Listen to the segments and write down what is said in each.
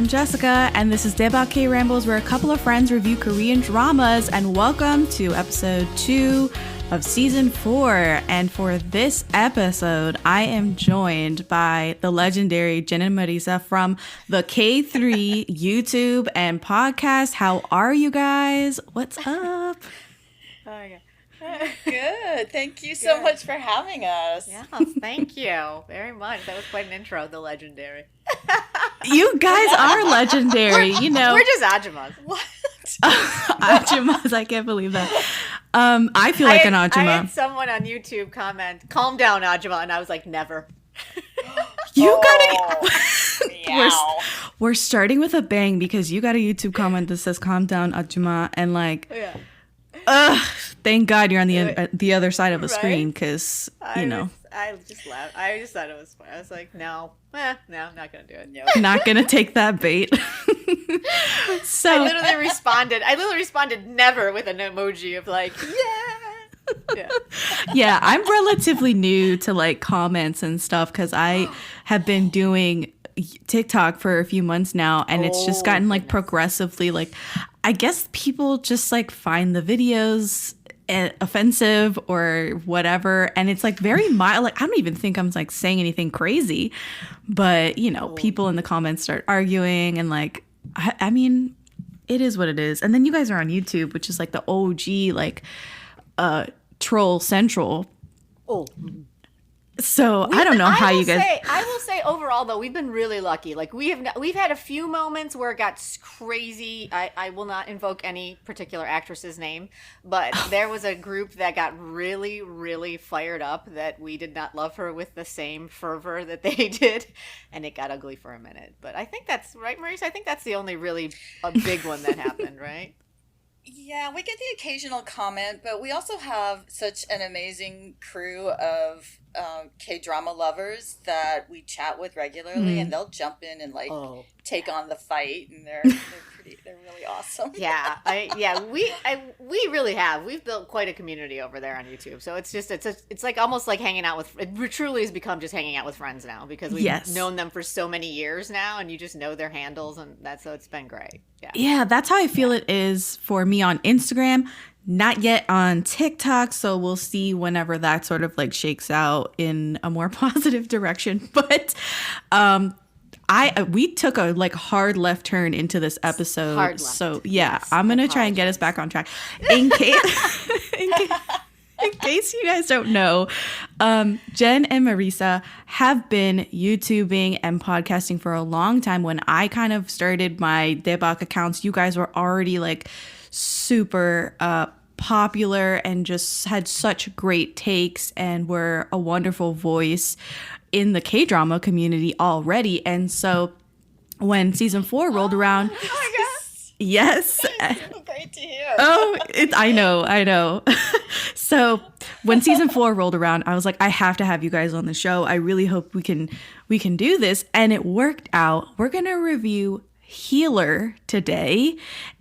I'm Jessica, and this is Daebak K-Rambles, where a couple of friends review Korean dramas, and welcome to episode 2 of season 4. And for this episode, I am joined by the legendary Jenn and Marisa from the KThree YouTube and podcast. How are you guys? What's up? Good. Thank you so much for having us. Yes, thank you very much. That was quite an intro, the legendary. You guys are legendary, you know. We're just ahjummas. What? Ahjummas, I can't believe that. I feel like an ahjumma. I had someone on YouTube comment, "Calm down, ahjumma," and I was like, never. You gotta... Meow. We're starting with a bang because you got a YouTube comment that says "calm down, ahjumma," and like... Yeah. Thank God you're on the other side of a screen, because you know. I just laughed. I just thought it was funny. I was like, no, not gonna do it. No. Not gonna take that bait. So I literally responded never with an emoji of like, yeah. Yeah, I'm relatively new to like comments and stuff because I have been doing TikTok for a few months now, and it's just gotten like progressively like, I guess people just like find the videos offensive or whatever, and it's like very mild. Like I don't even think I'm like saying anything crazy, but you know, people in the comments start arguing, and like I mean, it is what it is. And then you guys are on YouTube, which is like the OG like troll central. So I don't know how you guys. I will say overall though, we've been really lucky. Like we've had a few moments where it got crazy. I will not invoke any particular actress's name, but there was a group that got really, really fired up that we did not love her with the same fervor that they did, and it got ugly for a minute. But I think that's right, Marisa. I think that's the only really a big one that happened, right? Yeah, we get the occasional comment, but we also have such an amazing crew of K-drama lovers that we chat with regularly, and they'll jump in and like take on the fight, and they're really awesome. We really have. We've built quite a community over there on YouTube. So it's like almost like hanging out with. It truly has become just hanging out with friends now because we've known them for so many years now, and you just know their handles, and so it's been great. Yeah, that's how I feel it is for me on Instagram. Not yet on TikTok, so we'll see whenever that sort of like shakes out in a more positive direction. But we took a like hard left turn into this episode. So yeah, yes, I'm gonna try and get us back on track. In case you guys don't know, Jenn and Marisa have been YouTubing and podcasting for a long time. When I kind of started my Daebak accounts, you guys were already like super popular and just had such great takes and were a wonderful voice in the K-drama community already. And so when season 4 rolled around, oh my gosh. Yes, it's so great to hear. I know. So when season 4 rolled around, I was like, I have to have you guys on the show. I really hope we can do this, and it worked out. We're gonna review Healer today,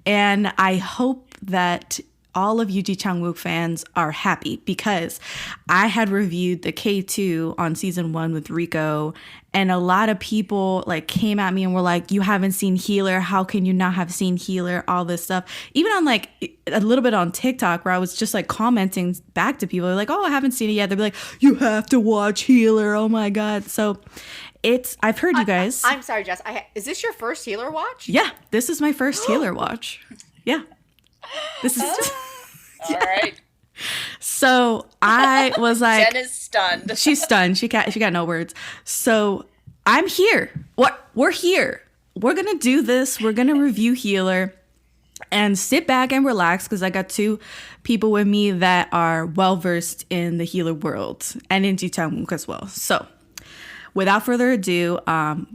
and I hope that all of you Ji Chang-Wook fans are happy, because I had reviewed the K2 on season 1 with Rico, and a lot of people like came at me and were like, you haven't seen Healer, how can you not have seen Healer, all this stuff. Even on like a little bit on TikTok, where I was just like commenting back to people like, oh, I haven't seen it yet. They'd be like, you have to watch Healer, oh my god. So I've heard you guys. I'm sorry, Jess. Is this your first Healer watch? Yeah, this is my first Healer watch. Yeah. This is all right. So I was like, Jenn is stunned. She's stunned. She got no words. So I'm here. We're here. We're gonna do this. We're gonna review Healer and sit back and relax, because I got 2 people with me that are well versed in the Healer world and in Ji Chang-Wook as well. So without further ado,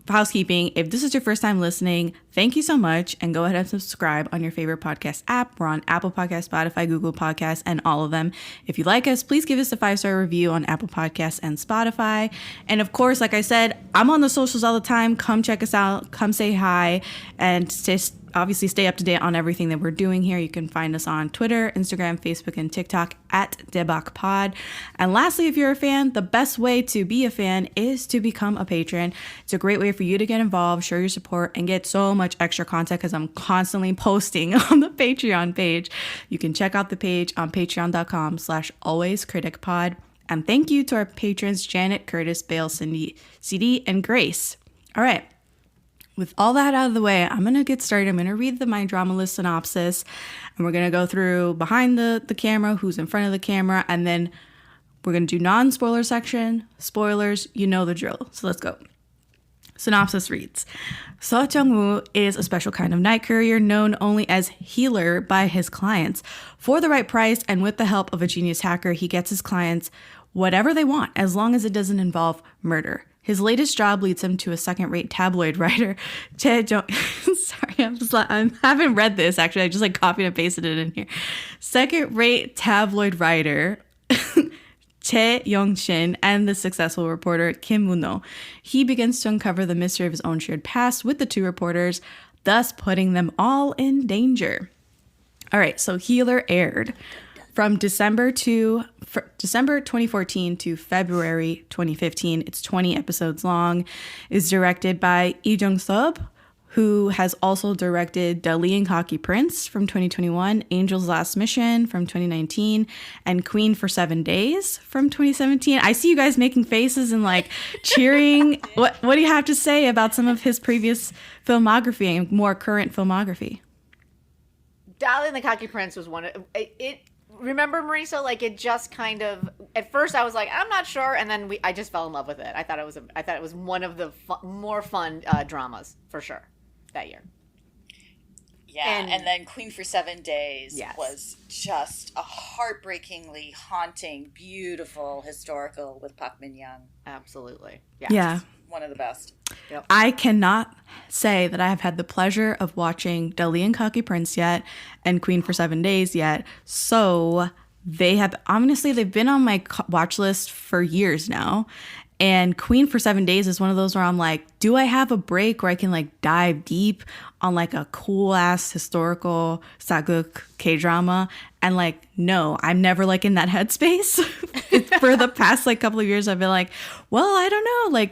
housekeeping. If this is your first time listening, thank you so much. And go ahead and subscribe on your favorite podcast app. We're on Apple Podcasts, Spotify, Google Podcasts, and all of them. If you like us, please give us a 5-star review on Apple Podcasts and Spotify. And of course, like I said, I'm on the socials all the time. Come check us out. Come say hi. And just obviously stay up to date on everything that we're doing here, you can find us on Twitter, Instagram, Facebook, and TikTok at Daebak Pod. And lastly, if you're a fan, the best way to be a fan is to become a patron. It's a great way for you to get involved, show your support, and get so much extra content because I'm constantly posting on the Patreon page. You can check out the page on patreon.com/alwayscriticpod. And thank you to our patrons, Janet, Curtis, Bale, Cindy, CD, and Grace. All right. With all that out of the way, I'm going to get started. I'm going to read the My Drama List synopsis, and we're going to go through behind the camera, who's in front of the camera, and then we're going to do non-spoiler section, spoilers, you know the drill. So let's go. Synopsis reads, Seo Jung-woo is a special kind of night courier known only as Healer by his clients. For the right price and with the help of a genius hacker, he gets his clients whatever they want as long as it doesn't involve murder. His latest job leads him to a second-rate tabloid writer, Sorry, I haven't read this, actually. I just copied and pasted it in here. Second-rate tabloid writer, Chae Young-shin, and the successful reporter, Kim Woo-no. He begins to uncover the mystery of his own shared past with the two reporters, thus putting them all in danger. All right, so Healer aired from December 2014 to February 2015. It's 20 episodes long. It's directed by Lee Jung-sub, who has also directed Dali and Cocky Prince from 2021, Angel's Last Mission from 2019, and Queen for 7 Days from 2017. I see you guys making faces and cheering. What do you have to say about some of his previous filmography and more current filmography? Dali and the Cocky Prince was one of it. Remember, Marisa? It just kind of, at first I was like, I'm not sure, and then I just fell in love with it. I thought it was one of the more fun dramas for sure that year. Yeah, and then Queen for 7 Days was just a heartbreakingly haunting, beautiful historical with Park Min-young. Absolutely. Yeah. One of the best. Yep. I cannot say that I have had the pleasure of watching Dali and Cocky Prince yet and Queen for 7 Days yet. So they've been on my watch list for years now. And Queen for 7 Days is one of those where I'm like, do I have a break where I can dive deep on a cool ass historical sageuk K-drama? And no, I'm never in that headspace. For the past couple of years, I've been well, I don't know,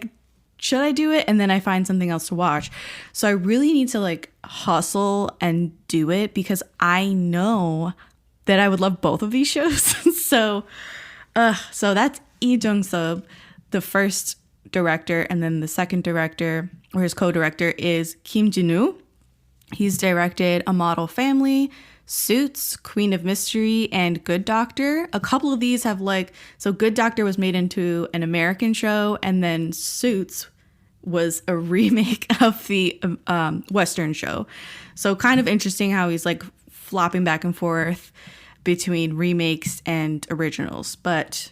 should I do it? And then I find something else to watch. So I really need to hustle and do it because I know that I would love both of these shows. So that's Lee Jung-sub, the first director, and then the second director, or his co-director, is Kim Jin-woo. He's directed A Model Family, Suits, Queen of Mystery, and Good Doctor. A couple of these have so Good Doctor was made into an American show, and then Suits was a remake of the Western show. So kind of interesting how he's flopping back and forth between remakes and originals. But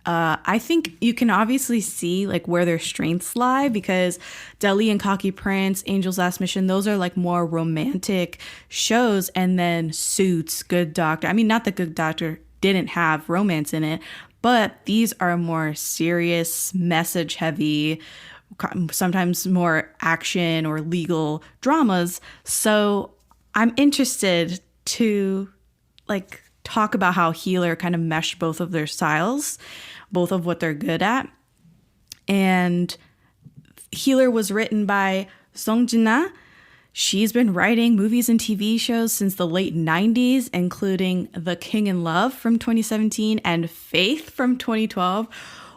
I think you can obviously see where their strengths lie because Dali and Cocky Prince, Angel's Last Mission, those are more romantic shows. And then Suits, Good Doctor. I mean, not that Good Doctor didn't have romance in it, but these are more serious, message heavy, sometimes more action or legal dramas. So I'm interested to talk about how Healer kind of meshed both of their styles, both of what they're good at. And Healer was written by Song Jin-na. She's been writing movies and TV shows since the late 90s, including The King in Love from 2017 and Faith from 2012.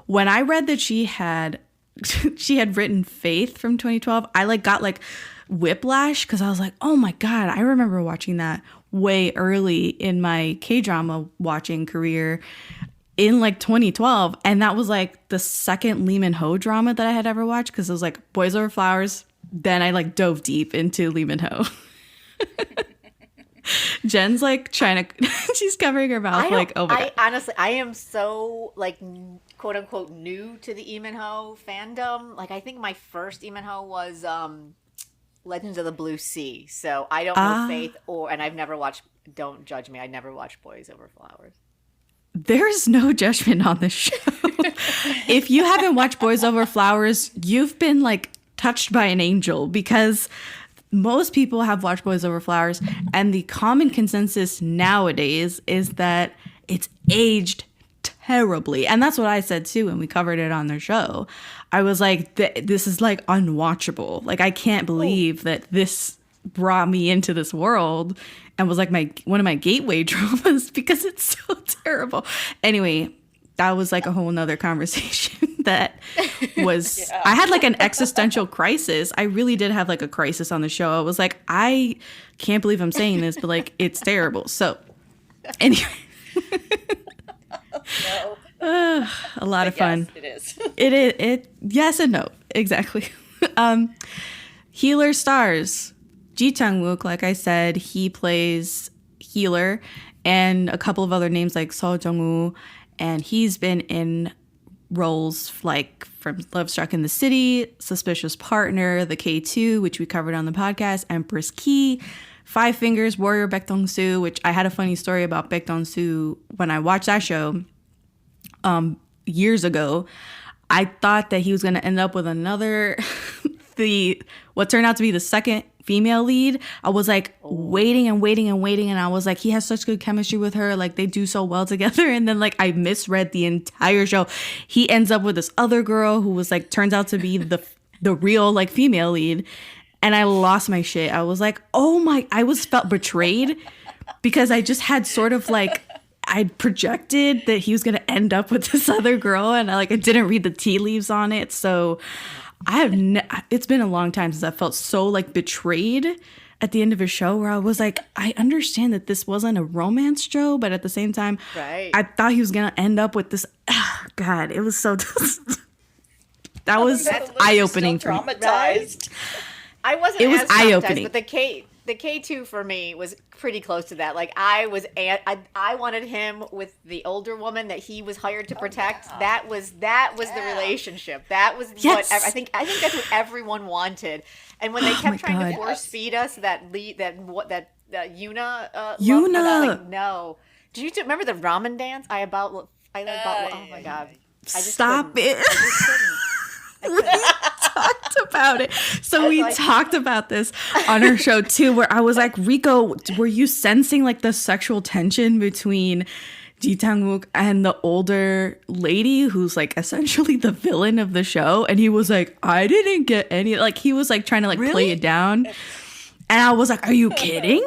When I read that she had written Faith from 2012, I got whiplash because I was like, oh my God, I remember watching that way early in my K-drama watching career in 2012. And that was the second Lee Min-ho drama that I had ever watched because it was Boys Over Flowers. Then I dove deep into Lee Min-ho. Jen's trying to, she's covering her mouth oh my God. Honestly, I am so quote unquote new to the Lee Min-ho fandom. I think my first Lee Min-ho was Legends of the Blue Sea. So I don't know Faith and I've never watched, don't judge me, I never watched Boys Over Flowers. There's no judgment on this show. If you haven't watched Boys Over Flowers, you've been touched by an angel because most people have watched Boys Over Flowers, and the common consensus nowadays is that it's aged terribly. And that's what I said too when we covered it on their show. I was like, this is like unwatchable. Like, I can't believe that this brought me into this world and was like one of my gateway dramas because it's so terrible. Anyway, that was like a whole nother conversation that was, I had like an existential crisis. I really did have like a crisis on the show. I was like, I can't believe I'm saying this, but like, it's terrible. So anyway. No. A lot of fun. Yes, it is. Yes and no. Exactly. Healer stars. Ji Chang-Wook, like I said, he plays Healer, and a couple of other names like Seo Jung-woo, and he's been in roles like from Love Struck in the City, Suspicious Partner, The K2, which we covered on the podcast, Empress Key, Five Fingers, Warrior Baek Dong-soo, which I had a funny story about Baek Dong-soo when I watched that show years ago. I thought that he was going to end up with another, what turned out to be the second female lead. I was like waiting, and I was like, he has such good chemistry with her, like they do so well together. And then like I misread the entire show. He ends up with this other girl who was like, turns out to be the real like female lead. And I lost my shit. I was like, felt betrayed because I just had sort of like, I projected that he was going to end up with this other girl, and I didn't read the tea leaves on it. So it's been a long time since I felt so like betrayed at the end of a show, where I was like, I understand that this wasn't a romance show, but at the same time, right, I thought he was going to end up with this. God, it was so, that was eye-opening for me. Traumatized. I wasn't. It was as eye-opening, but the K2 for me was pretty close to that. Like I wanted him with the older woman that he was hired to protect. Yeah. That was the relationship. That was yes. what I think that's what everyone wanted. And when they kept trying to force feed us that Yuna, Yuna, like, no. Did you remember the ramen dance? Oh my god! I just stop it. I just couldn't. We talked about it. So we talked about this on our show too, where I was like, Rico, were you sensing like the sexual tension between Ji Chang-wook and the older lady who's like essentially the villain of the show? And he was like, I didn't get any, like he was like trying to like play it down. And I was like, are you kidding?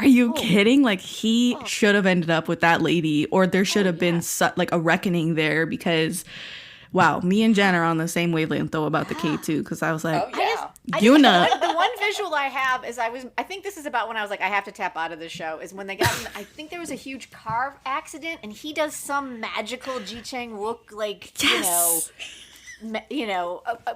Are you kidding? Like he should have ended up with that lady, or there should have been like a reckoning there, because wow, me and Jen are on the same wavelength though about the K2, because I was like, Yuna. The one visual I have is I think this is about when I was like, I have to tap out of the show, is when they got in, I think there was a huge car accident and he does some magical Ji Chang-Wook like,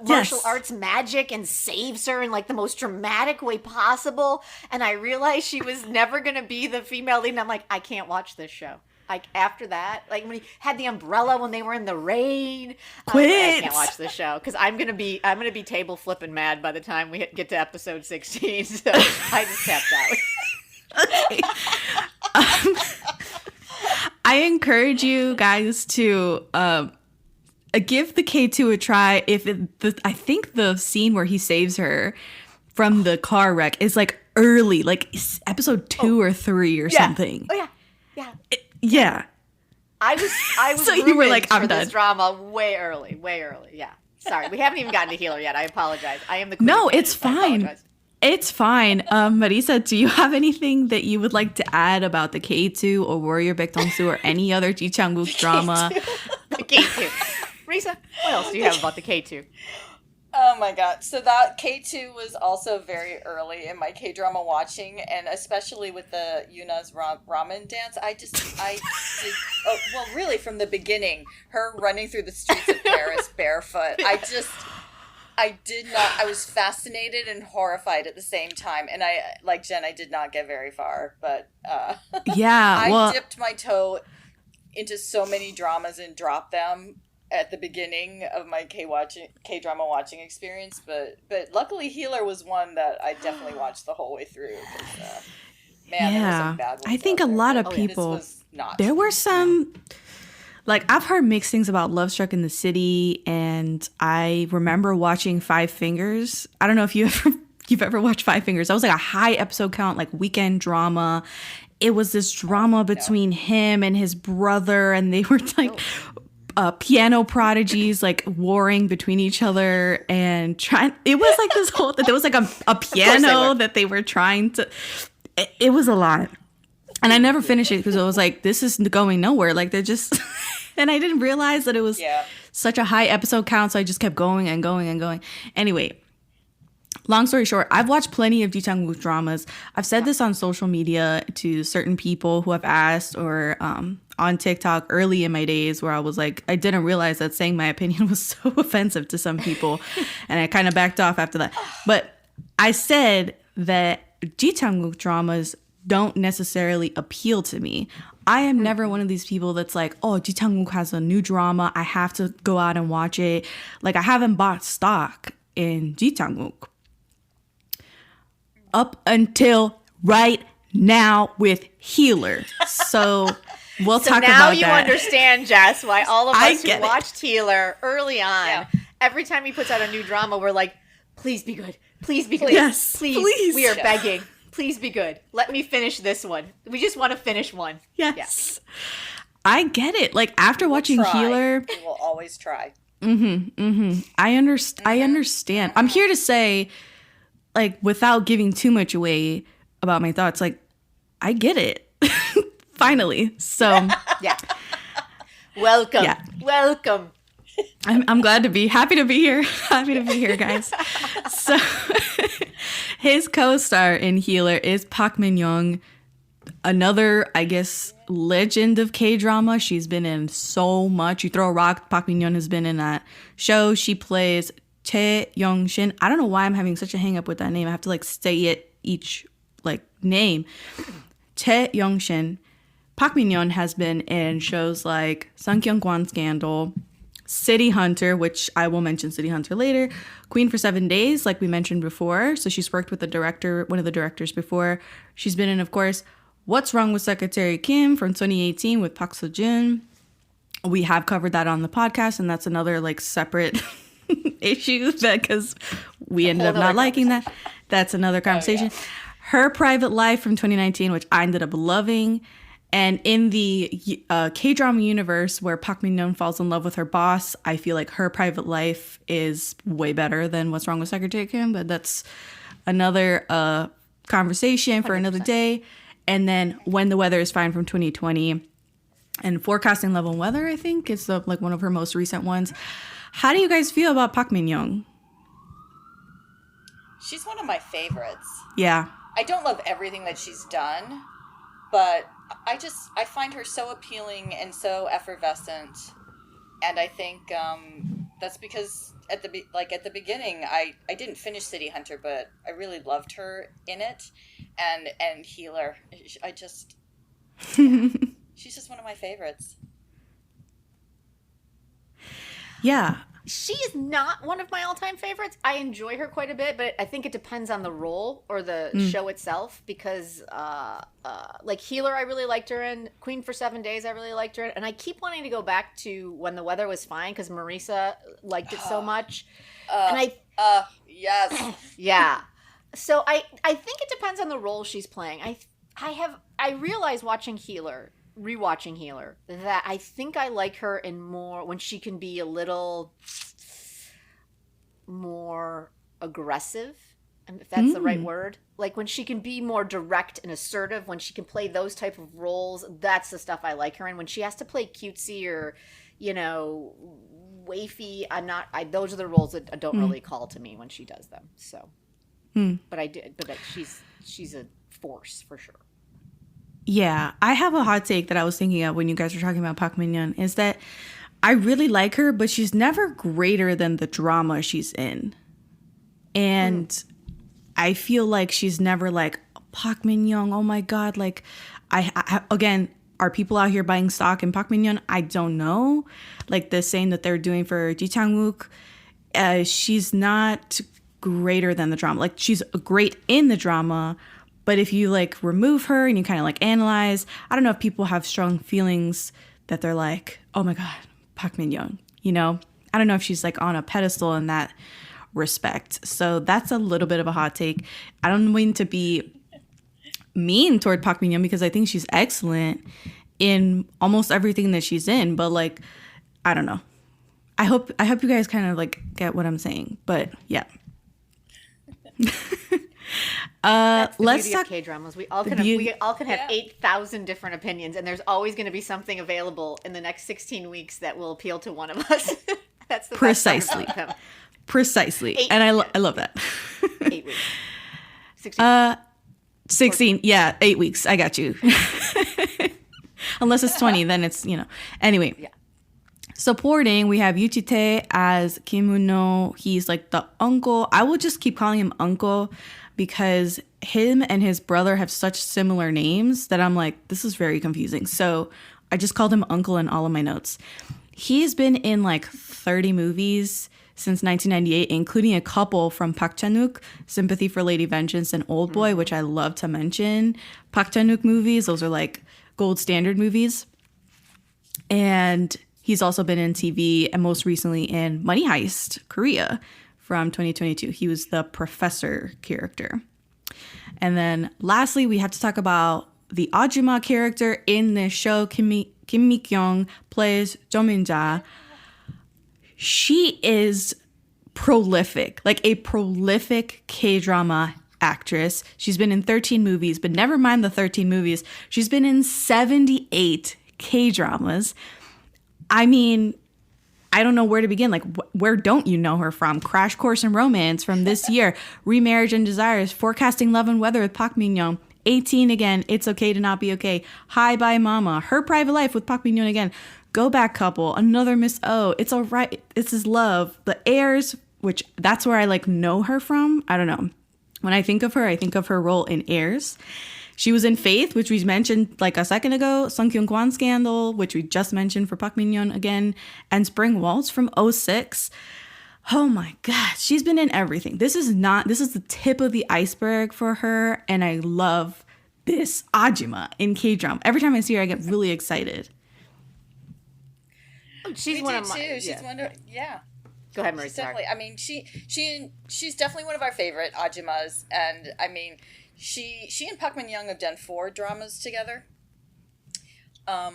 martial arts magic and saves her in like the most dramatic way possible. And I realized she was never going to be the female lead. And I'm like, I can't watch this show. Like after that, like when he had the umbrella when they were in the rain, I can't watch this show because I'm gonna be table flipping mad by the time we get to episode 16. So I just tapped out. Okay. I encourage you guys to give the K2 a try. I think the scene where he saves her from the car wreck is like early, like episode 2 or 3 or something. Oh yeah, yeah. Yeah. I was so you were like, I'm for done. This drama way early. Yeah. Sorry, we haven't even gotten to Healer yet. I apologize. I am the queen. No, it's fine. It's fine. Marisa, do you have anything that you would like to add about the K2 or Warrior Baek Dong-soo or any other Ji Chang-wook drama? The K2. Marisa, what else do you have about the K2? Oh my god. So that K2 was also very early in my K-drama watching, and especially with the Yuna's ramen dance, really from the beginning, her running through the streets of Paris barefoot. I was fascinated and horrified at the same time. And I, like Jen, I did not get very far, but I dipped my toe into so many dramas and dropped them at the beginning of my K-drama watching experience, but luckily Healer was one that I definitely watched the whole way through. There were some bad ones. I think a lot of people, there were some, like I've heard mixed things about Love Struck in the City, and I remember watching Five Fingers. I don't know if you ever you've ever watched Five Fingers. That was like a high episode count, like weekend drama. It was this drama between him and his brother, and they were like piano prodigies, like warring between each other and trying. It was like this whole, there was like a piano that they were trying to, it was a lot. And I never finished it because I was like, this is going nowhere. Like they're just, and I didn't realize that it was such a high episode count. So I just kept going and going and going. Anyway, long story short, I've watched plenty of Ji Chang-Wook dramas. I've said this on social media to certain people who have asked, or on TikTok early in my days, where I was like, I didn't realize that saying my opinion was so offensive to some people. And I kind of backed off after that. But I said that Ji Chang-Wook dramas don't necessarily appeal to me. I am never one of these people that's like, oh, Ji Chang-Wook has a new drama, I have to go out and watch it. Like, I haven't bought stock in Ji Chang-Wook up until right now with Healer. So we'll talk about that. Now you understand, Jess, why all of us who watched Healer early on, every time he puts out a new drama, we're like, please be good. Please be good. Yes, please. We are begging. Please be good. Let me finish this one. We just want to finish one. Yes. I get it. Like, after watching Healer. We will always try. I understand. I'm here to say, like, without giving too much away about my thoughts, like, I get it. Finally. So. Yeah. Welcome. Yeah. Welcome. I'm glad to be happy to be here. Happy to be here, guys. So his co-star in Healer is Park Min-young, another, I guess, legend of K-drama. She's been in so much. You throw a rock, Park Min-young has been in that show. She plays Tae Young-shin. I don't know why I'm having such a hang up with that name. I have to like say it each like name. Tae Young-shin. Park Min-young has been in shows like Sang-kyung-kwan Scandal, City Hunter, which I will mention City Hunter later, Queen for 7 Days, like we mentioned before. So she's worked with one of the directors before. She's been in, of course, What's Wrong with Secretary Kim from 2018 with Park Seo-joon. We have covered that on the podcast, and that's another like separate issue because we ended up not liking that. That's another conversation. Her Private Life from 2019, which I ended up loving. And in the K-drama universe where Park Min-young falls in love with her boss, I feel like Her Private Life is way better than What's Wrong with Secretary Kim, but that's another conversation for 100%. Another day. And then When the Weather is Fine from 2020 and Forecasting Love and Weather, I think, is like one of her most recent ones. How do you guys feel about Park Min-young? She's one of my favorites. Yeah. I don't love everything that she's done, but I find her so appealing and so effervescent, and I think that's because at the beginning I didn't finish City Hunter, but I really loved her in it, and Healer. She's just one of my favorites. Yeah. She is not one of my all-time favorites. I enjoy her quite a bit, but I think it depends on the role or the show itself, because like Healer, I really liked her in. Queen for 7 Days, I really liked her in. And I keep wanting to go back to When the Weather Was Fine because Marisa liked it so much. Yes. Yeah. So I think it depends on the role she's playing. I realized rewatching Healer, that I think I like her in more when she can be a little more aggressive, if that's the right word. Like when she can be more direct and assertive, when she can play those type of roles, that's the stuff I like her in. When she has to play cutesy or, wafy, those are the roles that don't really call to me when she does them. So, but she's a force for sure. Yeah, I have a hot take that I was thinking of when you guys were talking about Park Min-young, is that I really like her, but she's never greater than the drama she's in. And I feel like she's never like, Park Min-young, oh my God. Like, I again, are people out here buying stock in Park Min-young? I don't know. Like the same that they're doing for Ji Chang-Wook. She's not greater than the drama. Like, she's great in the drama, but if you like remove her and you kind of like analyze, I don't know if people have strong feelings that they're like, oh my God, Park Min-young, I don't know if she's like on a pedestal in that respect. So that's a little bit of a hot take. I don't mean to be mean toward Park Min-young because I think she's excellent in almost everything that she's in, but like, I don't know. I hope you guys kind of like get what I'm saying, but yeah. That's the Let's beauty talk of K-dramas. We all can have 8,000 different opinions, and there's always going to be something available in the next 16 weeks that will appeal to one of us. That's the precisely, best part about them. precisely, and I love that. 8 weeks. 16. 16, yeah, 8 weeks. I got you. Unless it's 20, then it's, Anyway. Yeah. Supporting, we have Yuchite as Kim Woo-no. He's like the uncle. I will just keep calling him uncle because him and his brother have such similar names that I'm like, this is very confusing. So I just called him uncle in all of my notes. He's been in like 30 movies since 1998, including a couple from Park Chan-wook, Sympathy for Lady Vengeance and Old Boy, which I love to mention. Park Chan-wook movies, those are like gold standard movies. And he's also been in TV and most recently in Money Heist, Korea from 2022. He was the professor character. And then lastly, we have to talk about the ahjumma character in this show. Kim Mi-Kyung plays Jo Min-ja. She is prolific, like a prolific K-drama actress. She's been in 13 movies, but never mind the 13 movies. She's been in 78 K-dramas. I mean, I don't know where to begin. Like, where don't you know her from? Crash Course in Romance from this year. Remarriage and Desires. Forecasting Love and Weather with Park Min-young. 18 again. It's Okay to Not Be Okay. Hi Bye Mama. Her Private Life with Park Min-young again. Go Back Couple. Another Miss O. It's Alright. It's His Love. The Heirs, which that's where I like know her from. I don't know. When I think of her, I think of her role in Heirs. She was in Faith, which we mentioned like a second ago, Sung Kyung-kwan Scandal, which we just mentioned for Park Min-young again, and Spring Waltz from 2006. Oh my God, she's been in everything. This is the tip of the iceberg for her, and I love this ahjumma in K-drama. Every time I see her, I get really excited. She's one of my too. She's one of Go ahead, Marisa. She's definitely. I mean, she's definitely one of our favorite ahjummas, and I mean, she and Park Min-young have done 4 dramas together, so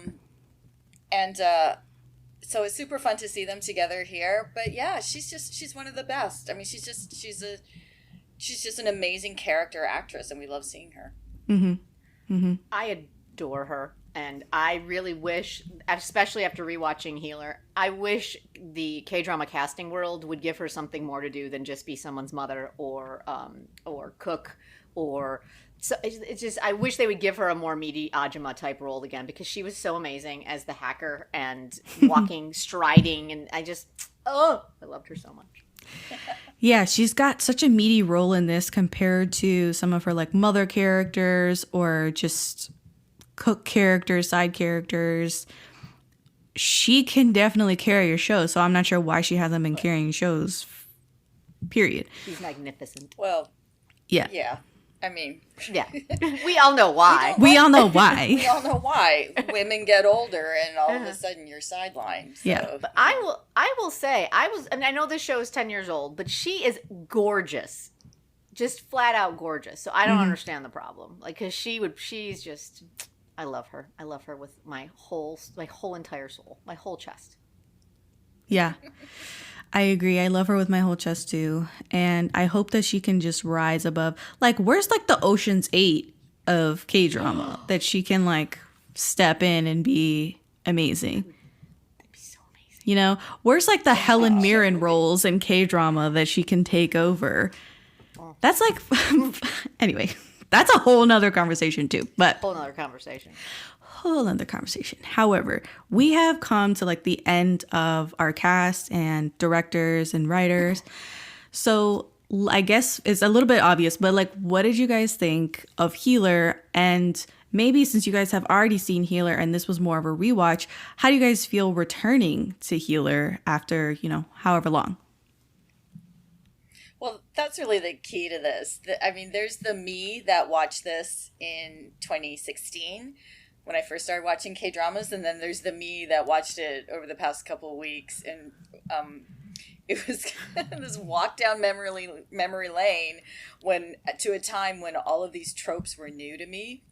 it's super fun to see them together here. But yeah, she's one of the best. I mean, she's just an amazing character actress, and we love seeing her. Mm-hmm. Mm-hmm. I adore her. And I really wish, especially after rewatching Healer, I wish the K-drama casting world would give her something more to do than just be someone's mother or cook or. So it's just I wish they would give her a more meaty ahjumma type role again because she was so amazing as the hacker and walking, striding, and I loved her so much. Yeah, she's got such a meaty role in this compared to some of her like mother characters or just cook characters, side characters. She can definitely carry a show, so I'm not sure why she hasn't been carrying shows, period. She's magnificent. Well, yeah. I mean, yeah. We all know why. We all know why. We all know why. Women get older, and all of a sudden you're sidelined. So. Yeah. But I will say, and I know this show is 10 years old, but she is gorgeous. Just flat out gorgeous. So I don't understand the problem. Like, because she's just, I love her. I love her with my whole entire soul, my whole chest. Yeah. I agree. I love her with my whole chest too. And I hope that she can just rise above. Like, where's like the Ocean's 8 of K-drama that she can like step in and be amazing? That'd be so amazing. You know, where's like the Helen Mirren roles in K-drama that she can take over? That's like, anyway, that's a whole nother conversation too. But Whole nother conversation. However, we have come to like the end of our cast and directors and writers. So I guess it's a little bit obvious, but like, what did you guys think of Healer? And maybe since you guys have already seen Healer and this was more of a rewatch, how do you guys feel returning to Healer after, however long? Well, that's really the key to this. I mean, there's the me that watched this in 2016 when I first started watching K-dramas, and then there's the me that watched it over the past couple of weeks and it was this walk down memory lane to a time when all of these tropes were new to me.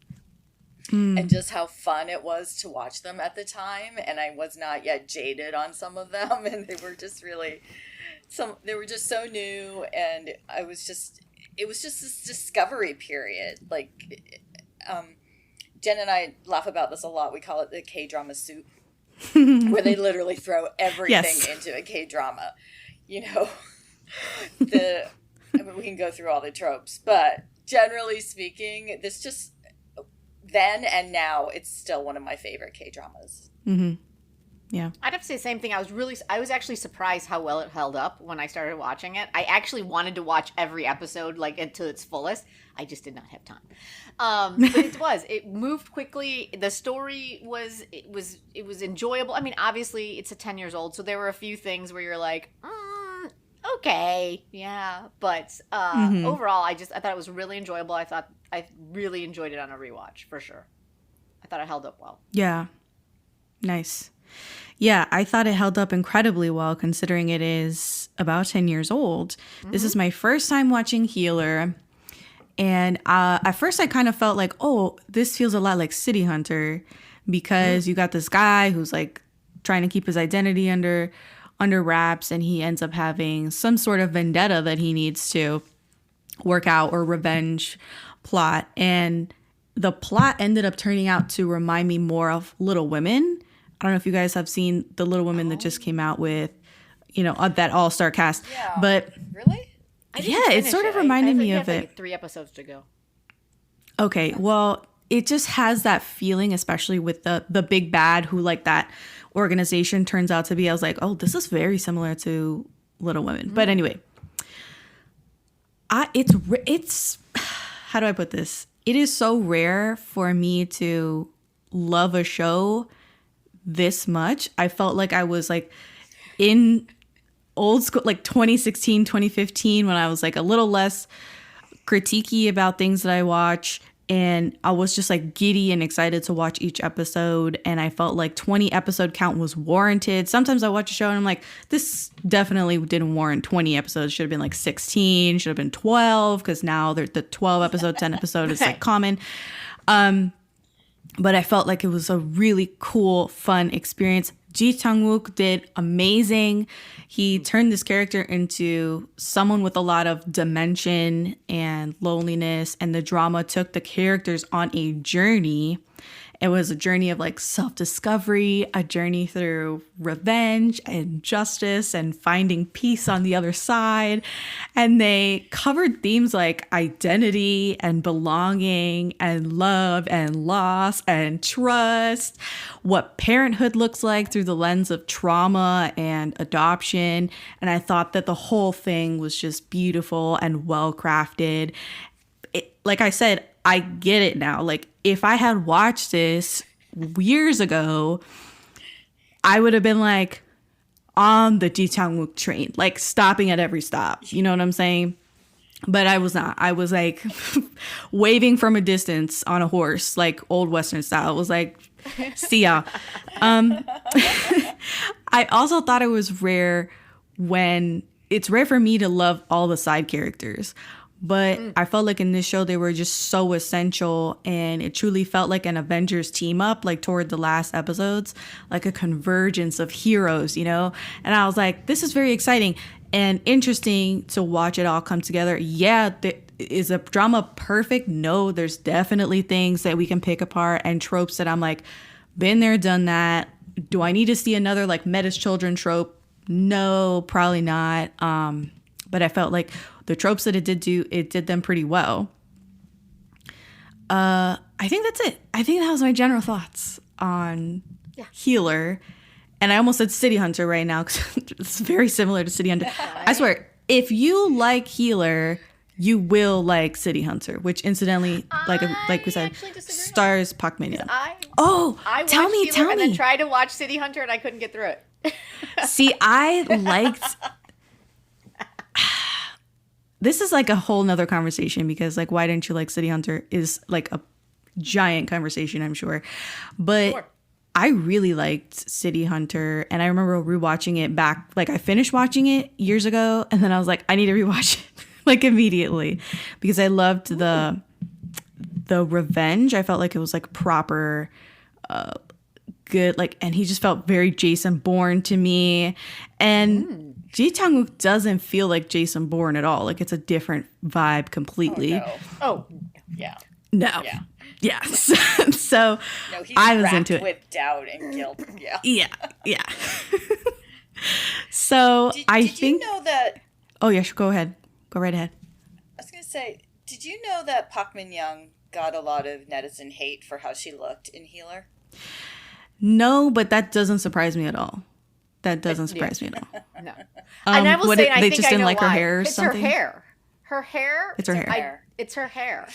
And just how fun it was to watch them at the time, and I was not yet jaded on some of them, and they were just they were just so new, and it was just this discovery period. Like, Jen and I laugh about this a lot. We call it the K-drama soup, where they literally throw everything into a K-drama. You know, we can go through all the tropes, but generally speaking, this just. Then and now, it's still one of my favorite K-dramas. Mm-hmm. Yeah. I'd have to say the same thing. I was actually surprised how well it held up when I started watching it. I actually wanted to watch every episode, like, until its fullest. I just did not have time. But it moved quickly. The story was enjoyable. I mean, obviously, it's 10 years old, so there were a few things where you're like, okay, yeah. But overall, I thought it was really enjoyable. I really enjoyed it on a rewatch, for sure. I thought it held up well. Yeah. Nice. Yeah, I thought it held up incredibly well considering it is about 10 years old. Mm-hmm. This is my first time watching Healer. And at first I kind of felt like, oh, this feels a lot like City Hunter because you got this guy who's like trying to keep his identity under wraps, and he ends up having some sort of vendetta that he needs to work out, or revenge plot. And the plot ended up turning out to remind me more of Little Women. I don't know if you guys have seen the Little Women that just came out with, that all-star cast. Yeah. But really? It sort of reminded me of it. Like 3 episodes to go. Okay, well, it just has that feeling, especially with the big bad who like that organization turns out to be. I was like, oh, this is very similar to Little Women. But anyway, it's how do I put this? It is so rare for me to love a show this much. I felt like I was like in old school, like 2016, 2015, when I was like a little less critiquey about things that I watch. And I was just like giddy and excited to watch each episode. And I felt like 20 episode count was warranted. Sometimes I watch a show and I'm like, this definitely didn't warrant 20 episodes. Should have been like 16, should have been 12. Because now the 12 episode, 10 episode is like common. But I felt like it was a really cool, fun experience. Ji Chang-Wook did amazing. He turned this character into someone with a lot of dimension and loneliness, and the drama took the characters on a journey. It was a journey of like self-discovery, a journey through revenge and justice and finding peace on the other side. And they covered themes like identity and belonging and love and loss and trust, what parenthood looks like through the lens of trauma and adoption. And I thought that the whole thing was just beautiful and well-crafted. Like I said, I get it now. Like, if I had watched this years ago, I would have been like on the Ji Chang-Wook train, like stopping at every stop. You know what I'm saying? But I was not. I was like waving from a distance on a horse, like old Western style. I was like, see ya. I also thought it was rare it's rare for me to love all the side characters. But I felt like in this show, they were just so essential, and it truly felt like an Avengers team up, like toward the last episodes, like a convergence of heroes, And I was like, this is very exciting and interesting to watch it all come together. Yeah, is a drama perfect? No, there's definitely things that we can pick apart and tropes that I'm like, been there, done that. Do I need to see another like Metis children trope? No, probably not. But I felt like the tropes that it did them pretty well. I think that's it. I think that was my general thoughts on Healer. And I almost said City Hunter right now because it's very similar to City Hunter. I swear, if you like Healer, you will like City Hunter, which incidentally, like we said, stars Park Min-young. I tell me. And then tried to watch City Hunter and I couldn't get through it. See, I liked... This is like a whole nother conversation because like, why didn't you like City Hunter is like a giant conversation, I'm sure. But I really liked City Hunter, and I remember rewatching it back. Like I finished watching it years ago, and then I was like, I need to rewatch it like immediately because I loved the revenge. I felt like it was like proper, good. Like, and he just felt very Jason Bourne to me, and Ji Chang-Wook doesn't feel like Jason Bourne at all. Like it's a different vibe completely. Oh, yeah. No. Yeah. Yes. So No, he's I was racked into it. with doubt and guilt. Yeah. Yeah. So I did think. you know that? Oh yeah, go ahead. Go right ahead. I was gonna say, did you know that Park Min-young got a lot of netizen hate for how she looked in Healer? No, but that doesn't surprise me at all. That doesn't surprise me at all. No. And I will what say, it- I they think just I didn't know like her why. hair or It's something? her hair. Her hair. It's her hair. It's her hair.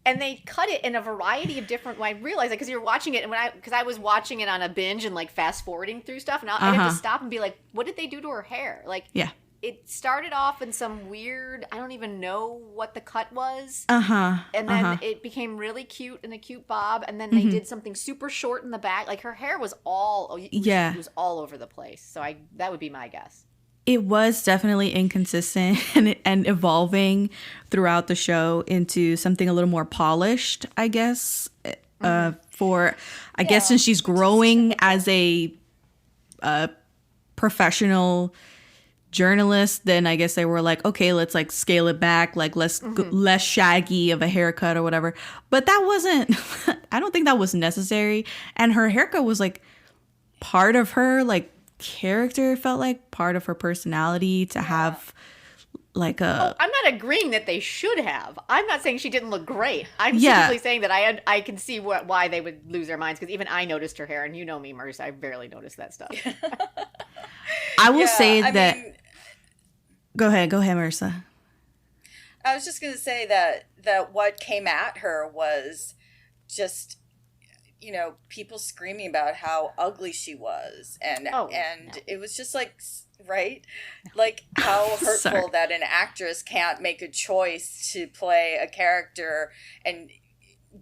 And they cut it in a variety of different. Well, I realized that because you're watching it, and because I was watching it on a binge and like fast forwarding through stuff, and I had to stop and be like, "What did they do to her hair?" Like, Yeah. it started off in some weird. I don't even know what the cut was. And And then it became really cute in a cute bob, and then they did something super short in the back. Like her hair was all it was all over the place. So that would be my guess. It was definitely inconsistent and evolving throughout the show into something a little more polished, I guess. I guess since she's growing as a professional journalist, then I guess they were like, okay, let's like scale it back, like less shaggy of a haircut or whatever. But that wasn't. I don't think that was necessary. And her haircut was like part of her like character, felt like part of her personality to have like a. I'm not agreeing that they should have. I'm not saying she didn't look great. I'm simply saying that I can see why they would lose their minds, because even I noticed her hair, and you know me, Marisa, I barely noticed that stuff. I will say I that. mean, Go ahead, Marisa. I was just going to say that what came at her was just, people screaming about how ugly she was. And it was just like, right? Like how hurtful that an actress can't make a choice to play a character, and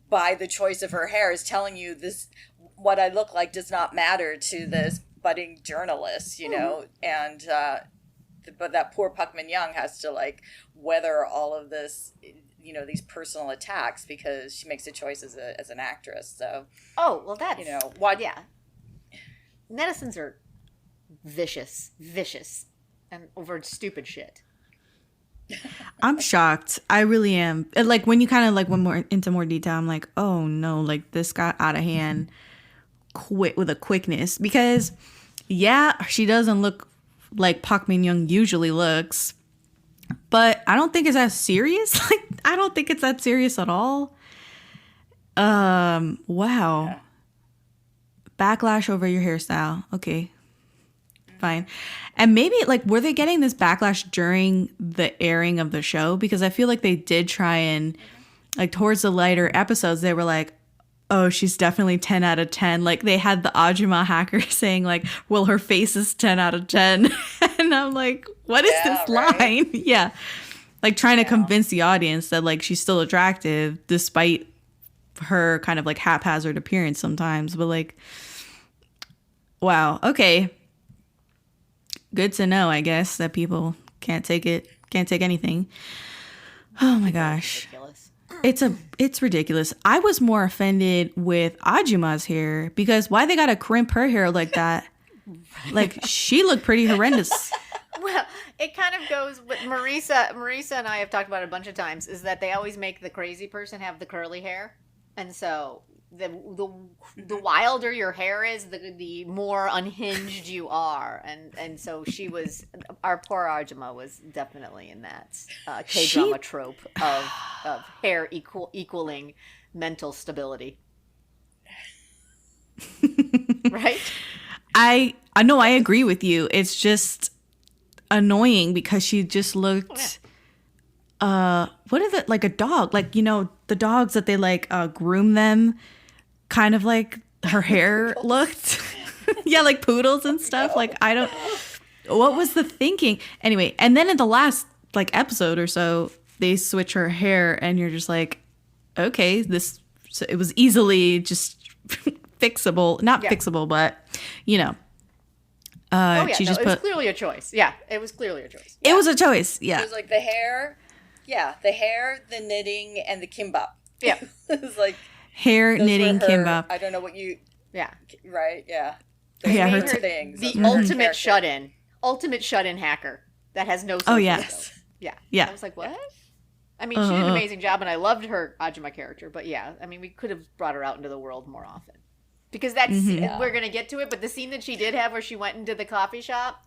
by the choice of her hair is telling you this, what I look like does not matter to this budding journalist, and, but that poor Park Min-young has to like weather all of this, these personal attacks because she makes a choice as an actress. So, that's what? Yeah, netizens are vicious, and over stupid shit. I'm shocked. I really am. Like when you kind of like went more into more detail, I'm like, oh no, like this got out of hand with a quickness, because she doesn't look like Park Min-young usually looks, but I don't think it's that serious. Like I don't think it's that serious at all. Wow. Yeah. Backlash over your hairstyle. Okay. Fine. And maybe like, were they getting this backlash during the airing of the show? Because I feel like they did try and like towards the later episodes, they were like, oh, she's definitely 10 out of 10. Like they had the ahjumma hacker saying like, well, her face is 10 out of 10. And I'm like, what is this line? Yeah. Like trying to convince the audience that like she's still attractive despite her kind of like haphazard appearance sometimes. But like, wow. Okay. Good to know, I guess, that people can't take anything. Oh my gosh. It's ridiculous. I was more offended with Ahjumma's hair, because why they gotta crimp her hair like that? Like she looked pretty horrendous. Well, it kind of goes with Marisa and I have talked about it a bunch of times, is that they always make the crazy person have the curly hair. And so the wilder your hair is, the more unhinged you are. And so our poor Ahjumma was definitely in that K-drama trope of hair equaling mental stability. Right? I know, I agree with you. It's just annoying because she just looked what is it, like a dog, like the dogs that they like groom them, kind of like her hair looked. Yeah, like poodles and stuff. Like what was the thinking anyway? And then in the last like episode or so, they switch her hair and you're just like, okay, it was easily just fixable, not fixable, but she just it was clearly a choice. Yeah, it was clearly a choice. It was a choice. Yeah, it was like the hair, the knitting, and the kimbap. Yeah, it was like hair, knitting, kimbap. I don't know what you. Yeah. Right. Yeah. Her things. The ultimate shut-in hacker that has no. Oh yes. Yeah. I was like, what? I mean, she did an amazing job, and I loved her ahjumma character. But yeah, I mean, we could have brought her out into the world more often. Because that's, we're going to get to it, but the scene that she did have where she went into the coffee shop.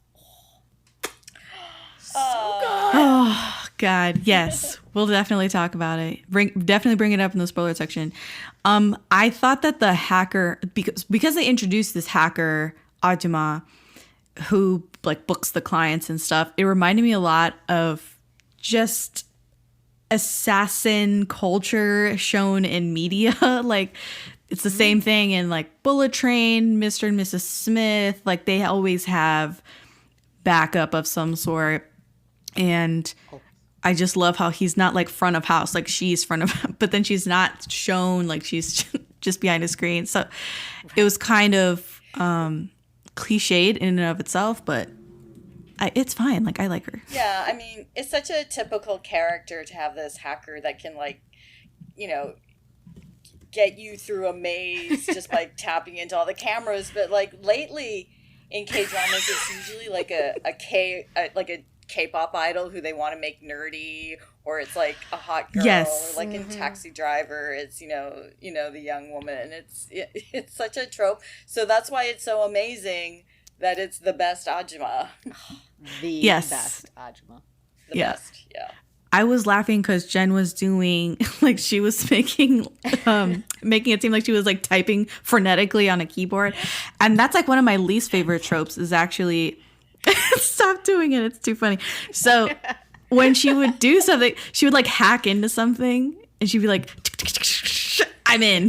So good. Oh, God. Yes. We'll definitely talk about it. Definitely bring it up in the spoiler section. I thought that the hacker, because they introduced this hacker, ahjumma, who like books the clients and stuff, it reminded me a lot of just assassin culture shown in media. Like, it's the same thing in like Bullet Train, Mr. and Mrs. Smith. Like, they always have backup of some sort. And I just love how he's not like front of house, like she's front of, but then she's not shown, like she's just behind a screen. So it was kind of cliched in and of itself, but it's fine. Like, I like her. Yeah, I mean, it's such a typical character to have this hacker that can, like, get you through a maze just by tapping into all the cameras. But like lately in K-dramas, it's usually like a K-pop idol who they want to make nerdy, or it's like a hot girl, yes. or like in Taxi Driver, it's the young woman. It's such a trope. So that's why it's so amazing that it's the best ahjumma. The best ahjumma. The best, yeah. I was laughing because Jen was doing, like, she was making it seem like she was like typing frenetically on a keyboard, and that's like one of my least favorite tropes. Is actually stop doing it. It's too funny. So when she would do something, she would like hack into something, and she'd be like, "I'm in."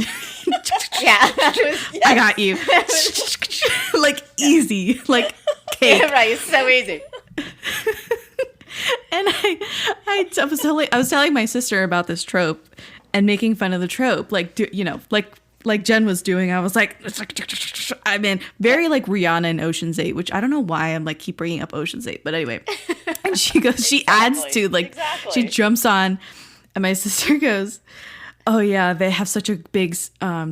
Yeah, I got you. Like easy, like cake. Yeah, right. It's so easy. And I was telling my sister about this trope and making fun of the trope, like like Jen was doing. I was like, I'm in. Very like Rihanna in Ocean's 8, which I don't know why I'm like keep bringing up Ocean's 8, but anyway. And she goes, she adds to like, she jumps on, and my sister goes, "Oh yeah, they have such a big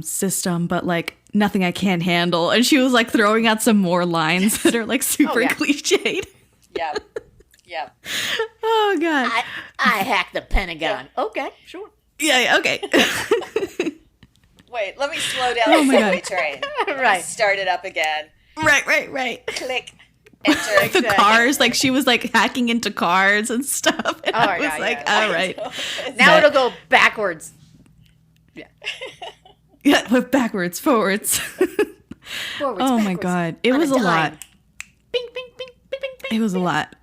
system, but like nothing I can't handle." And she was like throwing out some more lines that are like super cliched. Yeah. Yeah. Oh God. I hacked the Pentagon. Yeah. Okay, sure. Yeah. Okay. Wait, let me slow down the subway train. Right. Start it up again. Right. Click. Enter. The cars, like she was like hacking into cars and stuff. And I was like, all right. Now it'll go backwards. Yeah. Yeah, with backwards, forwards. Oh my God. It was a lot. Bing, bing, bing, bing, bing, bing. It was a lot.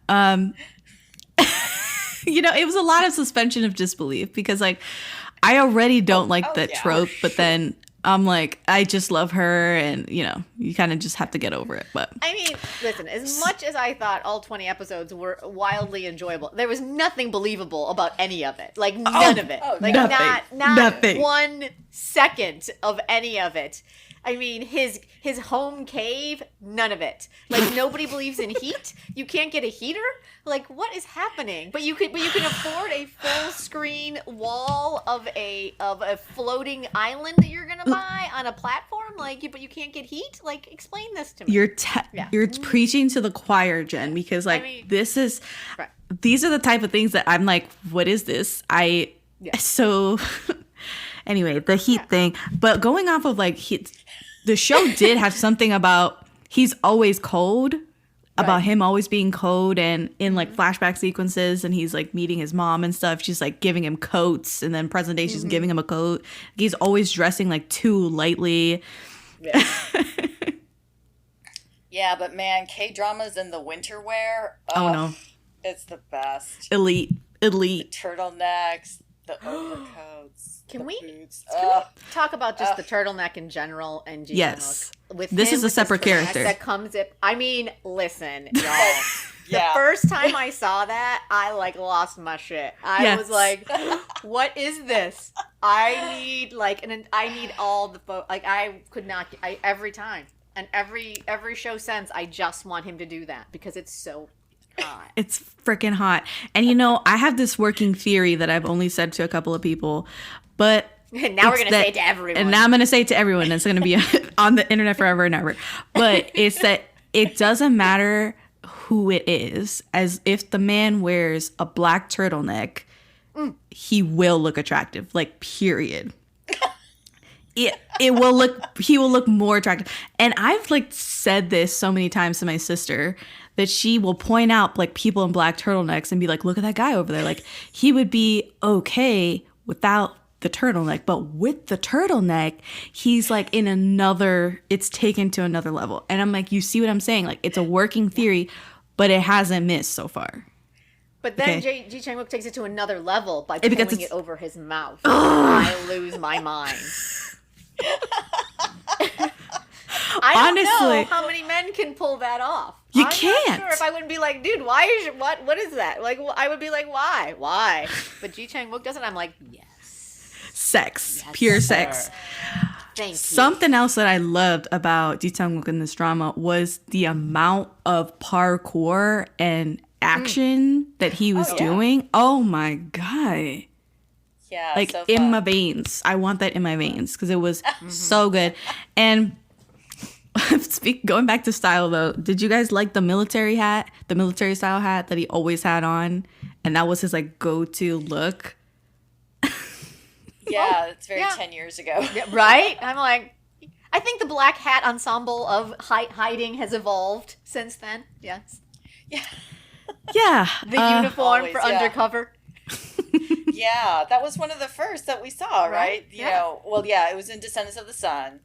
It was a lot of suspension of disbelief because like I already don't like that trope, but then I'm like, I just love her, and you kind of just have to get over it. But I mean, listen, as much as I thought all 20 episodes were wildly enjoyable, there was nothing believable about any of it. Like none of it. Like nothing. Not Nothing. 1 second of any of it. I mean, his home cave, none of it. Like nobody believes in heat. You can't get a heater. Like what is happening? But you can afford a full screen wall of a floating island that you're gonna buy on a platform. But you can't get heat. Like explain this to me. You're preaching to the choir, Jen, because these are the type of things that I'm like, what is this? So. Anyway, the heat thing. But going off of like the show did have something about he's always cold, about him always being cold, and in like flashback sequences, and he's like meeting his mom and stuff. She's like giving him coats, and then present day she's giving him a coat. He's always dressing like too lightly. Yeah. Yeah, but man, K-dramas in the winter wear. Oh no, it's the best. Elite. The turtlenecks, the overcoats. Can we boots. talk about just the turtleneck in general and Ji yes. Chang-Wook? This is a separate character that comes up. I mean, listen, y'all. Yeah. The first time I saw that, I like lost my shit. I was like, "What is this? I need I need all the I could not every time and every show since I just want him to do that because it's so hot. It's freaking hot. And you know, I have this working theory that I've only said to a couple of people, but and now we're going to say it to everyone. And now I'm going to say it to everyone. It's going to be on the internet forever and ever. But it's that it doesn't matter who it is. As if the man wears a black turtleneck, he will look attractive. Like, period. He will look more attractive. And I've like said this so many times to my sister that she will point out like people in black turtlenecks and be like, look at that guy over there. Like, he would be okay without the turtleneck, but with the turtleneck, he's like it's taken to another level. And I'm like, you see what I'm saying? Like, it's a working theory, but it hasn't missed so far. But then Ji Chang-Wook takes it to another level by pulling it over his mouth. I lose my mind. I don't know how many men can pull that off. You can't. I'm not sure if I wouldn't be like, dude, why is what is that? Like, I would be like, why? But Ji Chang-Wook doesn't. I'm like, yes. Sex, yes, pure sex. Thank you. Something else that I loved about Ji Chang-Wook in this drama was the amount of parkour and action that he was doing. Oh my god. Yeah, like so in my veins. I want that in my veins because it was so good. And going back to style though, did you guys like the military style hat that he always had on? And that was his like go-to look. Yeah, it's very 10 years ago. Yeah, right? I'm like, I think the black hat ensemble of hiding has evolved since then. Yes. Yeah. Yeah. The uniform for undercover. Yeah, that was one of the first that we saw, right? You know, well, yeah, it was in Descendants of the Sun.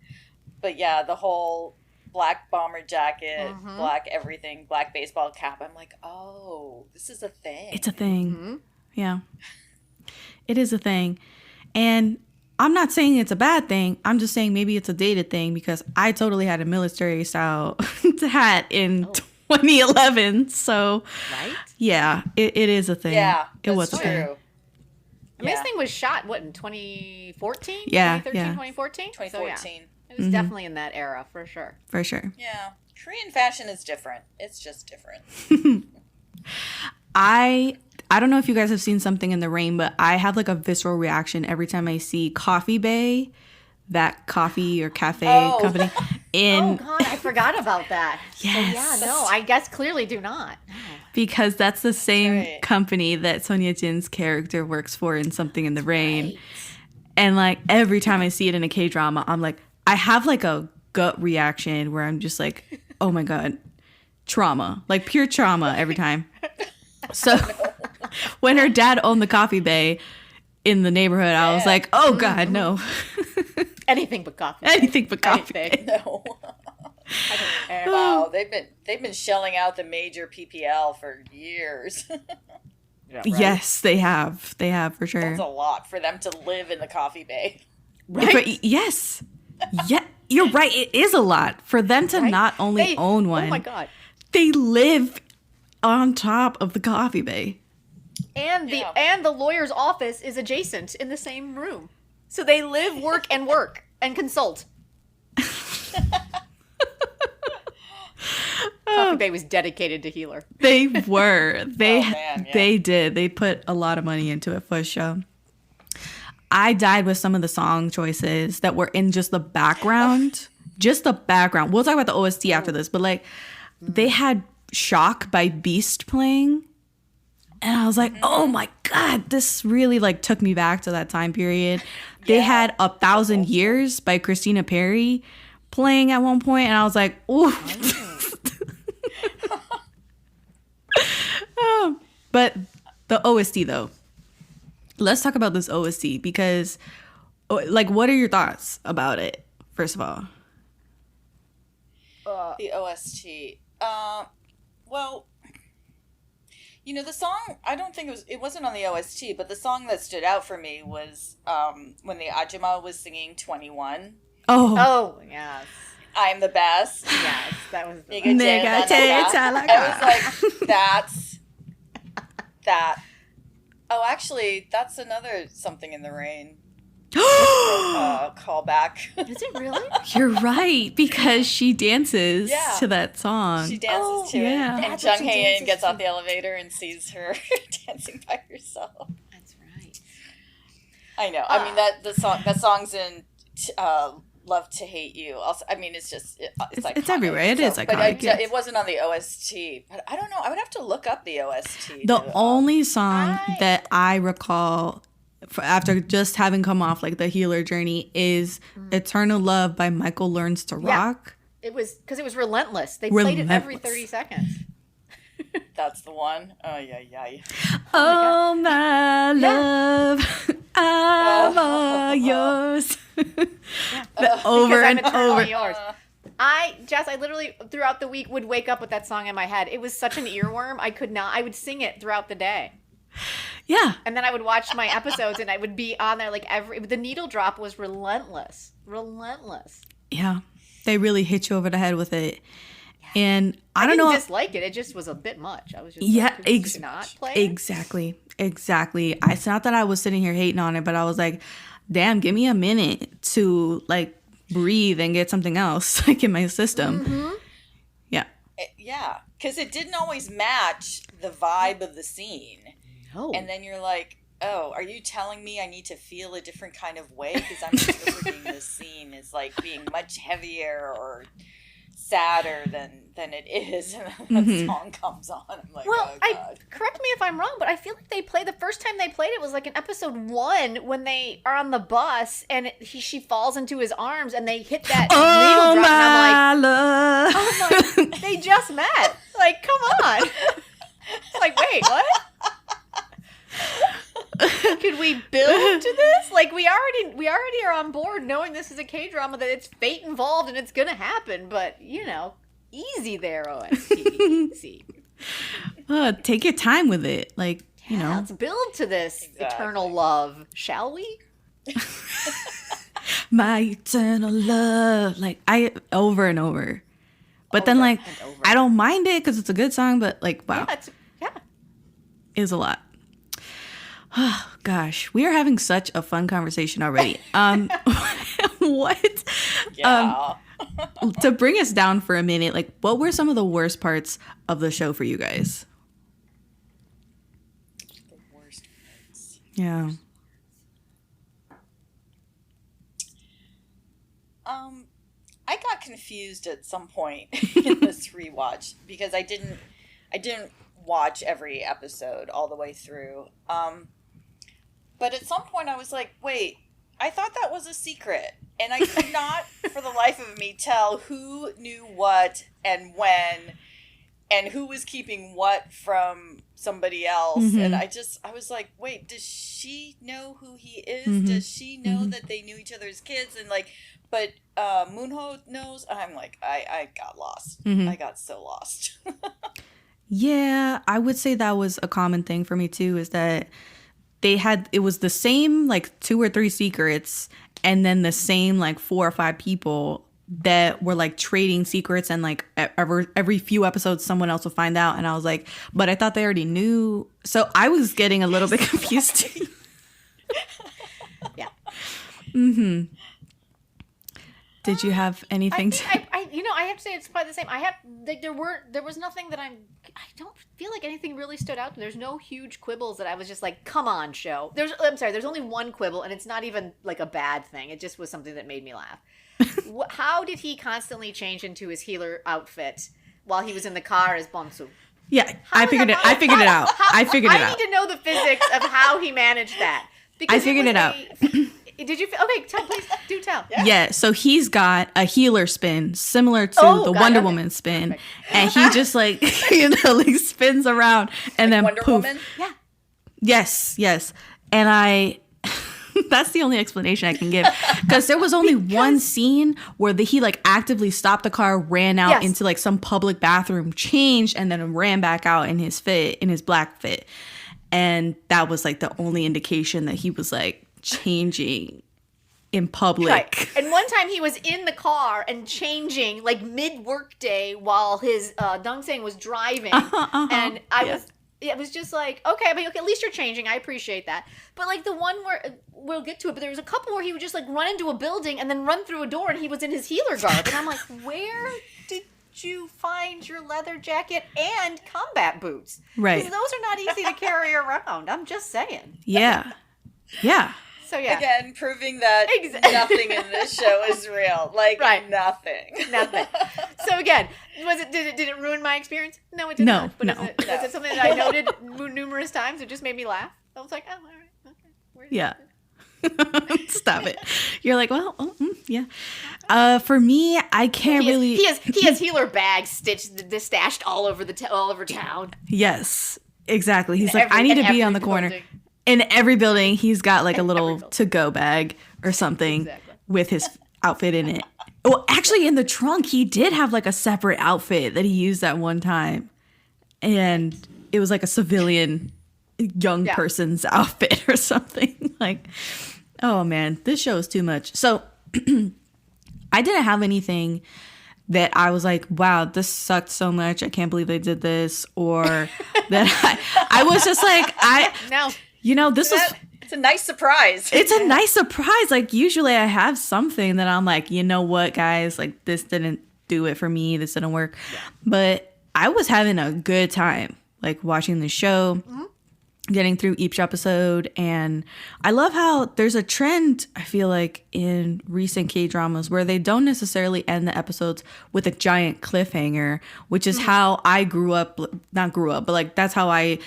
But yeah, the whole black bomber jacket, black everything, black baseball cap. I'm like, oh, this is a thing. It's a thing. Yeah. It is a thing. And I'm not saying it's a bad thing. I'm just saying maybe it's a dated thing because I totally had a military style hat in 2011. So, yeah, it is a thing. Yeah, it was a thing. I mean, this thing was shot, in 2014? Yeah. 2013, 2014? 2014. So, yeah, it was definitely in that era, for sure. For sure. Yeah. Korean fashion is different. It's just different. I don't know if you guys have seen Something in the Rain, but I have like a visceral reaction every time I see Coffee Bay, that coffee or cafe company. Oh, God, I forgot about that. Yes. So, yeah, no, I guess clearly do not. No. Because that's the same company that Sonia Jin's character works for in Something in the Rain. Right. And like every time I see it in a K-drama, I'm like, I have like a gut reaction where I'm just like, oh my God, trauma, like pure trauma every time. So when her dad owned the Coffee Bay in the neighborhood, I was like, oh God, no. Anything but coffee. Anything but coffee. No. I don't care. Wow, they've been shelling out the major PPL for years. Yeah, right? Yes, they have. They have for sure. That's a lot for them to live in the Coffee Bay. Right? Yes. Yeah, you're right. It is a lot for them to not only own one. Oh my God. They live on top of the Coffee Bay. And the lawyer's office is adjacent in the same room. So they live, work and consult. Coffee Bay was dedicated to Healer. They were. They did. They put a lot of money into it for sure. I died with some of the song choices that were in just the background. Just the background. We'll talk about the OST after this, but like they had Shock by Beast playing. And I was like, oh my God, this really like took me back to that time period. They had 1,000 Years by Christina Perri playing at one point, and I was like, ooh. But the OST though. Let's talk about this OST because like what are your thoughts about it, first of all? The OST. Well, you know, the song, I don't think it wasn't on the OST, but the song that stood out for me was when the ahjumma was singing 21. Oh, yes. I'm the best. Yes, that was the I was like, that. Oh, actually, that's another Something in the Rain. callback. Is it really? You're right, because she dances Yeah. to that song. She dances to yeah. it. And That's what Jung she Hae-in dances gets to. off the elevator and sees her dancing by herself. That's right. I know. I mean, that song's in Love to Hate You. Also, I mean, it's just it's iconic. It's everywhere. It is But iconic, yes. it wasn't on the OST. But I don't know. I would have to look up the OST. The to, only song that I recall after just having come off like the healer journey is Eternal Love by Michael Learns to Rock. It was because it was relentless. They played it every Relentless. 30 seconds. That's the one. Oh, yeah. Oh, my love, I'm all yours. Over Because I'm and eternally over. yours. Jess, I literally throughout the week would wake up with that song in my head. It was such an earworm. I would sing it throughout the day. Yeah. And then I would watch my episodes and I would be on there like the needle drop was relentless. Relentless. Yeah. They really hit you over the head with it. And I don't didn't know. dislike it. It just was a bit much. I was just Yeah, like, could you not play it? exactly. It's not that I was sitting here hating on it, but I was like, damn, give me a minute to like breathe and get something else like in my system. Mm-hmm. Yeah. Yeah, because it didn't always match the vibe of the scene. No. And then you're like, oh, are you telling me I need to feel a different kind of way? Because I'm interpreting this scene as like being much heavier or sadder than it is. And then that song comes on. I'm like, Well, oh, God. correct me if I'm wrong, but I feel like the first time they played it was like in episode 1 when they are on the bus and she falls into his arms and they hit that Oh, needle drop and I'm like, love. oh my, they just met. Like, come on. It's like, wait, what? Could we build to this? Like, we already are on board knowing this is a K-drama, that it's fate involved and it's gonna happen, but easy there, OST. Easy. Take your time with it. Like, Let's build to this eternal love, shall we? my eternal love. Like, over and over. But then, like, and over. I don't mind it because it's a good song, but like, wow, Yeah. it was a lot. Oh, gosh, we are having such a fun conversation already. What? Yeah. To bring us down for a minute, like, what were some of the worst parts of the show for you guys? The worst parts. Yeah. I got confused at some point in this rewatch because I didn't watch every episode all the way through. But at some point I was like, wait, I thought that was a secret. And I could not for the life of me tell who knew what and when and who was keeping what from somebody else. Mm-hmm. And I was like, wait, does she know who he is? Does she know that they knew each other's kids? And like, but Moonho knows. I'm like, I got lost. I got so lost. Yeah, I would say that was a common thing for me too, is that it was the same like 2 or 3 secrets and then the same like 4 or 5 people that were like trading secrets, and like every few episodes someone else would find out, and I was like, but I thought they already knew. So I was getting a little bit confused too. Yeah. Mm-hmm. Did you have anything? I have to say it's probably the same. There was nothing that I don't feel like anything really stood out. There's no huge quibbles that I was just like, come on, show. There's only one quibble, and it's not even like a bad thing. It just was something that made me laugh. How did he constantly change into his healer outfit while he was in the car as Bonsu? Yeah, I figured it out. I figured it out. I need to know the physics of how he managed that. Because I figured it out. Did you? Okay, please do tell. Yeah, so he's got a healer spin similar to the Wonder Woman spin, and he just like like spins around and then Wonder poof. Woman? Yeah. Yes, and that's the only explanation I can give, because there was only one scene where he like actively stopped the car, ran out into like some public bathroom, changed, and then ran back out in his black fit, and that was like the only indication that he was like changing in public. Right. And one time he was in the car and changing like mid-work day while his Dong-sang was driving. And I it was just like, okay, I mean, okay, at least you're changing. I appreciate that. But like the one where, we'll get to it, but there was a couple where he would just like run into a building and then run through a door and he was in his healer garb. And I'm like, where did you find your leather jacket and combat boots? Right. Because those are not easy to carry around. I'm just saying. Yeah. Yeah. So yeah. Again, proving that nothing in this show is real. Like, nothing. Nothing. So again, did it ruin my experience? No, it did No, not. But no. Was it something that I noted numerous times? It just made me laugh. I was like, oh, all right, okay. Where's Yeah. Stop it. You're like, well, yeah. For me, I can't really. He has healer bags stashed all over town. Yes, exactly. He's like, I need to be on the corner. In every building, he's got like a little to-go bag or something with his outfit in it. Well, actually, in the trunk, he did have like a separate outfit that he used at one time. And it was like a civilian young person's outfit or something. Like, oh man, this show is too much. So I didn't have anything that I was like, wow, this sucked so much. I can't believe they did this. Or that I was just like, No. You know, this was... It's a nice surprise. It's a nice surprise. Like, usually I have something that I'm like, you know what, guys? Like, this didn't do it for me. This didn't work. Yeah. But I was having a good time, like, watching the show, getting through each episode. And I love how there's a trend, I feel like, in recent K-dramas where they don't necessarily end the episodes with a giant cliffhanger, which is how I not grew up, but, like, that's how I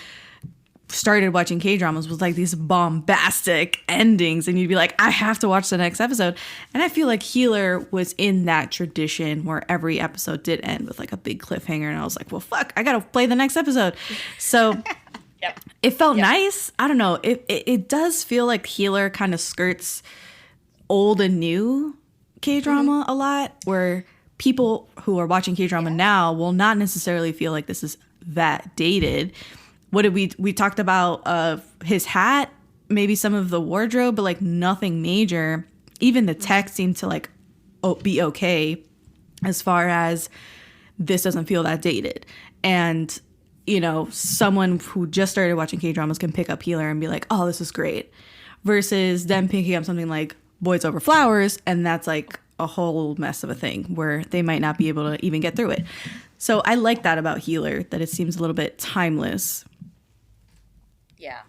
started watching K-dramas, was like these bombastic endings, and you'd be like, I have to watch the next episode. And I feel like Healer was in that tradition where every episode did end with like a big cliffhanger, and I was like, well, fuck, I gotta play the next episode. So it felt nice. I don't know, it does feel like Healer kind of skirts old and new K-drama a lot, where people who are watching K-drama now will not necessarily feel like this is that dated. What did we talked about his hat, maybe some of the wardrobe, but like nothing major. Even the text seemed to like be okay as far as this doesn't feel that dated. And, you know, someone who just started watching K-dramas can pick up Healer and be like, oh, this is great. Versus them picking up something like Boys Over Flowers, and that's like a whole mess of a thing where they might not be able to even get through it. So I like that about Healer, that it seems a little bit timeless. Yeah.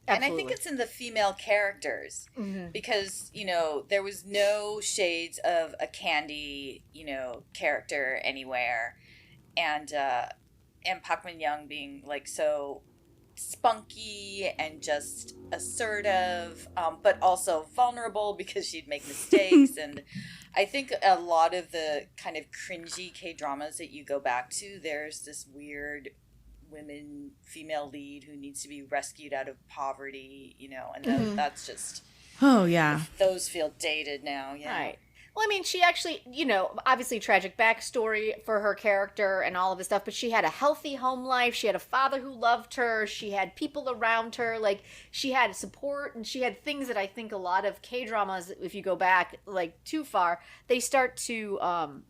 Absolutely. And I think it's in the female characters because, you know, there was no shades of a Candy, you know, character anywhere. And Park Min-young being like so spunky and just assertive, but also vulnerable because she'd make mistakes. And I think a lot of the kind of cringy K-dramas that you go back to, there's this weird female lead who needs to be rescued out of poverty, you know, and that's just, those feel dated now. Right. Well, I mean, she actually, you know, obviously tragic backstory for her character and all of this stuff, but she had a healthy home life. She had a father who loved her. She had people around her. Like, she had support, and she had things that I think a lot of K-dramas, if you go back, like, too far, they start to, am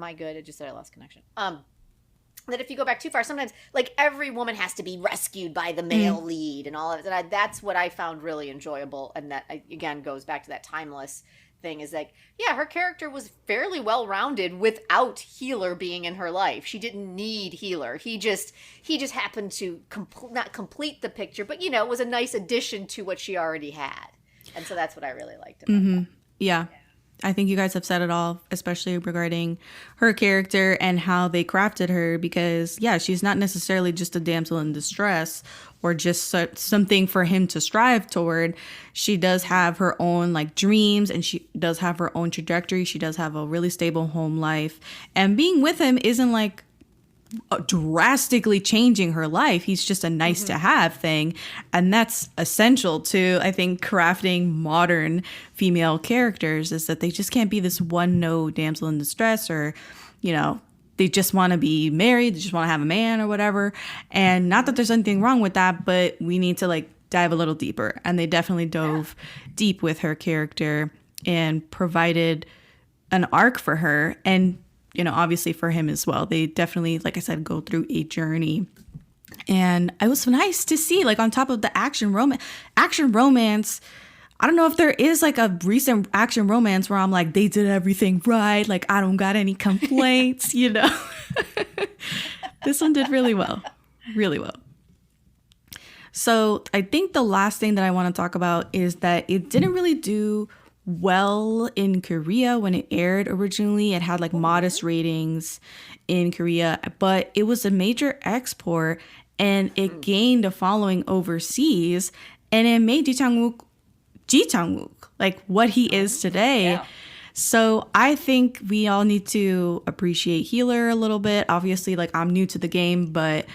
I good? I just said I lost connection. That if you go back too far, sometimes, like, every woman has to be rescued by the male lead and all of it. And that's what I found really enjoyable. And that, again, goes back to that timeless thing, is like, yeah, her character was fairly well-rounded without Healer being in her life. She didn't need Healer. He just happened to not complete the picture, but, you know, was a nice addition to what she already had. And so that's what I really liked about that. Yeah. I think you guys have said it all, especially regarding her character and how they crafted her, because, yeah, she's not necessarily just a damsel in distress or just something for him to strive toward. She does have her own, like, dreams, and she does have her own trajectory. She does have a really stable home life. And being with him isn't, like, drastically changing her life. He's just a nice to have thing, and that's essential to, I think, crafting modern female characters, is that they just can't be this one note damsel in distress, or, you know, they just want to be married, they just want to have a man or whatever. And not that there's anything wrong with that, but we need to, like, dive a little deeper, and they definitely dove deep with her character and provided an arc for her, and, you know, obviously for him as well. They definitely, like I said, go through a journey. And it was nice to see, like, on top of the action romance. I don't know if there is like a recent action romance where I'm like, they did everything right. Like, I don't got any complaints, you know. This one did really well. Really well. So I think the last thing that I want to talk about is that it didn't really do well in Korea when it aired originally. It had like modest ratings in Korea, but it was a major export and it gained a following overseas, and it made Ji Chang-Wook like what he is today. Yeah. So I think we all need to appreciate Healer a little bit. Obviously, like, I'm new to the game, but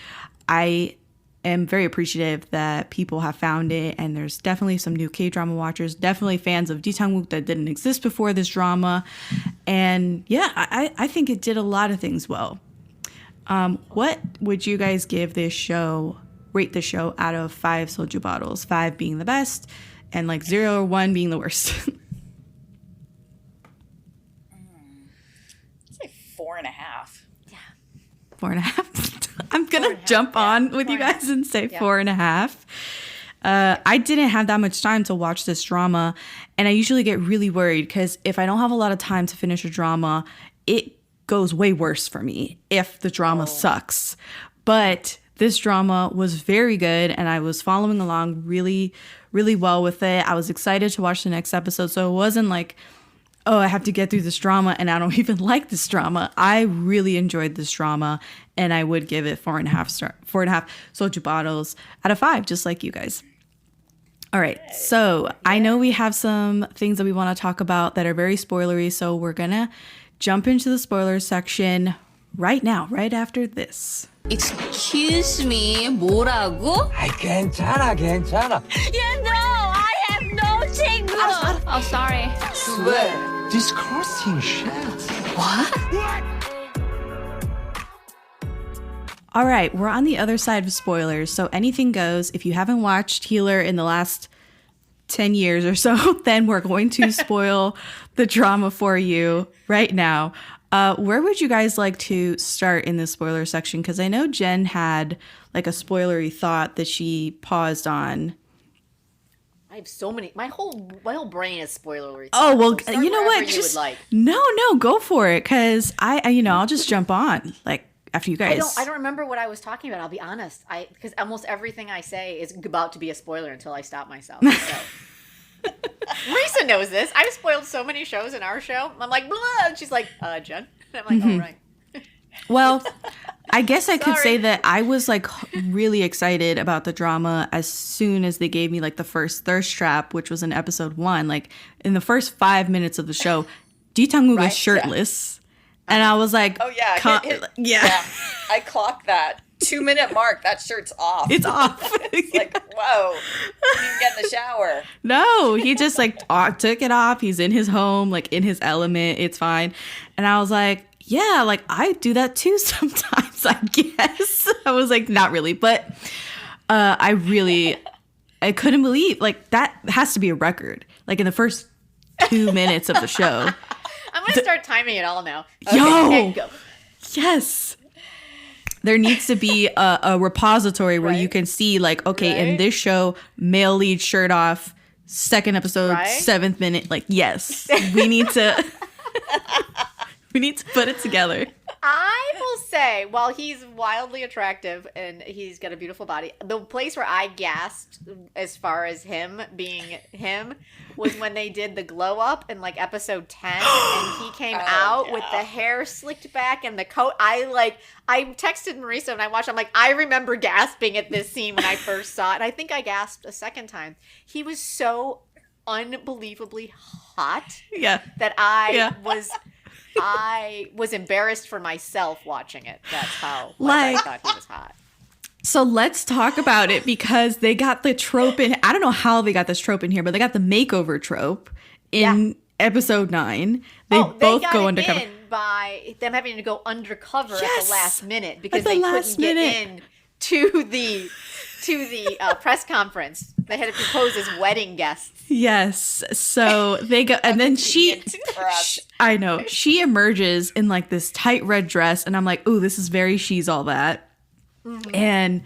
I am very appreciative that people have found it, and there's definitely some new K-drama watchers, definitely fans of Ji Chang-Wook that didn't exist before this drama. And yeah, I think it did a lot of things well. What would you guys give this show, rate the show out of 5 soju bottles? 5 being the best and like 0 or 1 being the worst. I'd say 4.5. Yeah. 4.5. I'm gonna jump on with you guys and say 4.5. I didn't have that much time to watch this drama, and I usually get really worried because if I don't have a lot of time to finish a drama, it goes way worse for me if the drama sucks. But this drama was very good, and I was following along really, really well with it. I was excited to watch the next episode, so it wasn't like, oh, I have to get through this drama and I don't even like this drama. I really enjoyed this drama, and I would give it 4.5 soju bottles out of 5, just like you guys. All right, so I know we have some things that we want to talk about that are very spoilery, so we're gonna jump into the spoilers section right now, right after this. Excuse me, 뭐라고? 아이, 괜찮아. Yeah, no, I have no 친구. Oh, sorry. 왜? Disgusting shit. All right, we're on the other side of spoilers, so anything goes. If you haven't watched Healer in the last 10 years or so, then we're going to spoil the drama for you right now. Where would you guys like to start in the spoiler section? Because I know Jen had like a spoilery thought that she paused on. I have so many. My whole brain is spoilery. Oh, well, So you know what? You would like. No, go for it. Because I'll just jump on like after you guys. I don't remember what I was talking about. I'll be honest. Because almost everything I say is about to be a spoiler until I stop myself. So. Marisa knows this. I've spoiled so many shows in our show. I'm like, blah, and she's like, Jen. And I'm like, oh, right. Well, I guess I could Sorry. say that I was like really excited about the drama as soon as they gave me like the first thirst trap, which was in episode 1. Like in the first 5 minutes of the show, Ji Chang-Wook Right, is shirtless. And I was like, Oh yeah, yeah. I clocked that 2-minute mark. That shirt's off. It's off. It's like, whoa, you can get in the shower. No, he just like took it off. He's in his home, like in his element. It's fine. And I was like, yeah, like I do that too sometimes, I guess. I was like, not really. But I couldn't believe, like, that has to be a record. Like in the first 2 minutes of the show. I'm going to start timing it all now. Okay, Yo! okay, go. Yes. There needs to be a repository where you can see, like, okay, in this show, male lead shirt off, second episode, 7th minute. Like, yes, we need to put it together. I will say, while he's wildly attractive and he's got a beautiful body, the place where I gasped as far as him being him was when they did the glow up in like episode 10 and he came out with the hair slicked back and the coat. I texted Marisa and I watched. I'm like, I remember gasping at this scene when I first saw it. And I think I gasped a second time. He was so unbelievably hot that I was embarrassed for myself watching it. That's how I thought he was hot. So let's talk about it because they got the trope in. I don't know how they got this trope in here, but they got the makeover trope in episode 9. They both go undercover. In by them having to go undercover at the last minute because they couldn't get in to the press conference. They had to propose as wedding guests. Yes. So they go, and then she emerges in like this tight red dress, and I'm like, ooh, this is very She's All That. Mm-hmm. And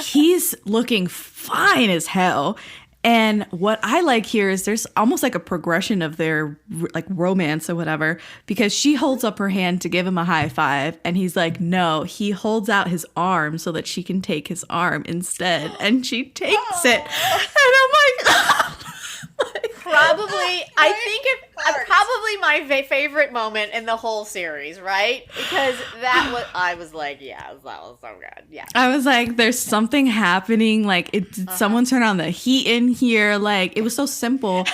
he's looking fine as hell. And what I like here is there's almost like a progression of their like romance or whatever, because she holds up her hand to give him a high five and he's like, no, he holds out his arm so that she can take his arm instead. And she takes it. And I'm like, Probably, I think probably my favorite moment in the whole series, right? Because I was like, yeah, that was so good. Yeah. I was like, there's something happening. Like, did someone turn on the heat in here? Like, it was so simple.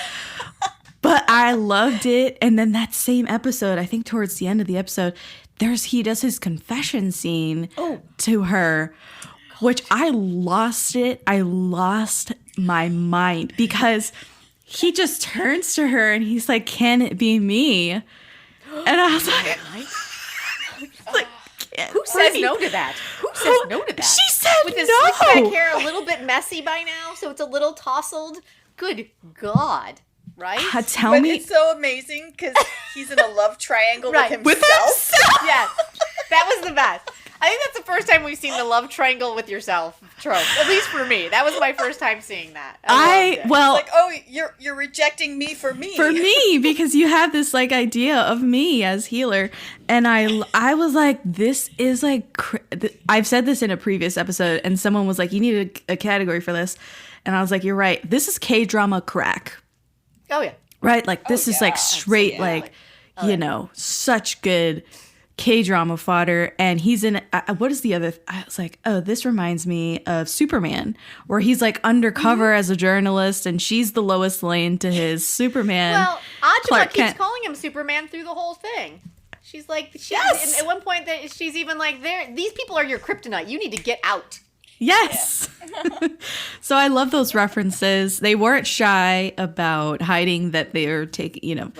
But I loved it. And then that same episode, I think towards the end of the episode, he does his confession scene to her, which I lost it. I lost my mind because he just turns to her and he's like, can it be me? And I was like, who says no to that? Who says no to that? She said with his no. slick back hair a little bit messy by now, so it's a little tousled. Good God, right? But it's so amazing because he's in a love triangle with himself. Yeah, that was the best. I think that's the first time we've seen the love triangle with yourself trope. At least for me, that was my first time seeing that. Well, like, oh, you're rejecting me for me. For me, because you have this like idea of me as healer, and I was like, this is like, I've said this in a previous episode, and someone was like, you need a category for this, and I was like, you're right. This is K-drama crack. Oh yeah. Right, like this is like straight, like you know, such good K-drama fodder. And he's in what is the other I was like, oh, this reminds me of Superman, where he's like undercover as a journalist and she's the Lois Lane to his Superman. Well, ahjumma keeps calling him Superman through the whole thing. She's like, at one point that she's even like, these people are your kryptonite, you need to get out. Yes. Yeah. So I love those references. They weren't shy about hiding that they're taking, you know,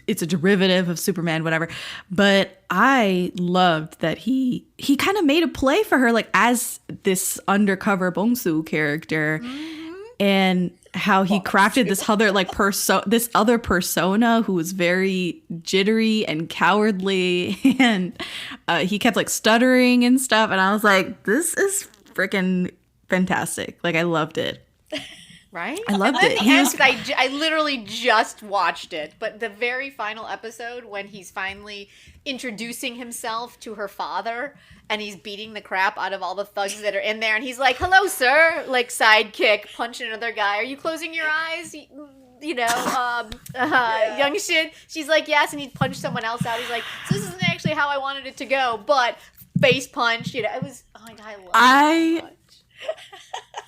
it's a derivative of Superman, whatever. But I loved that he kind of made a play for her, like as this undercover Bongsu character, and how he crafted this other like this other persona who was very jittery and cowardly, and he kept like stuttering and stuff. And I was like, this is freaking fantastic. Like I loved it. Right? I loved it. I literally just watched it, but the very final episode when he's finally introducing himself to her father and he's beating the crap out of all the thugs that are in there and he's like, hello, sir, like sidekick, punching another guy. Are you closing your eyes? You know, young shit. She's like, yes, and he punched someone else out. He's like, so this isn't actually how I wanted it to go, but face punch, you know, it was, oh my God, I love it so much.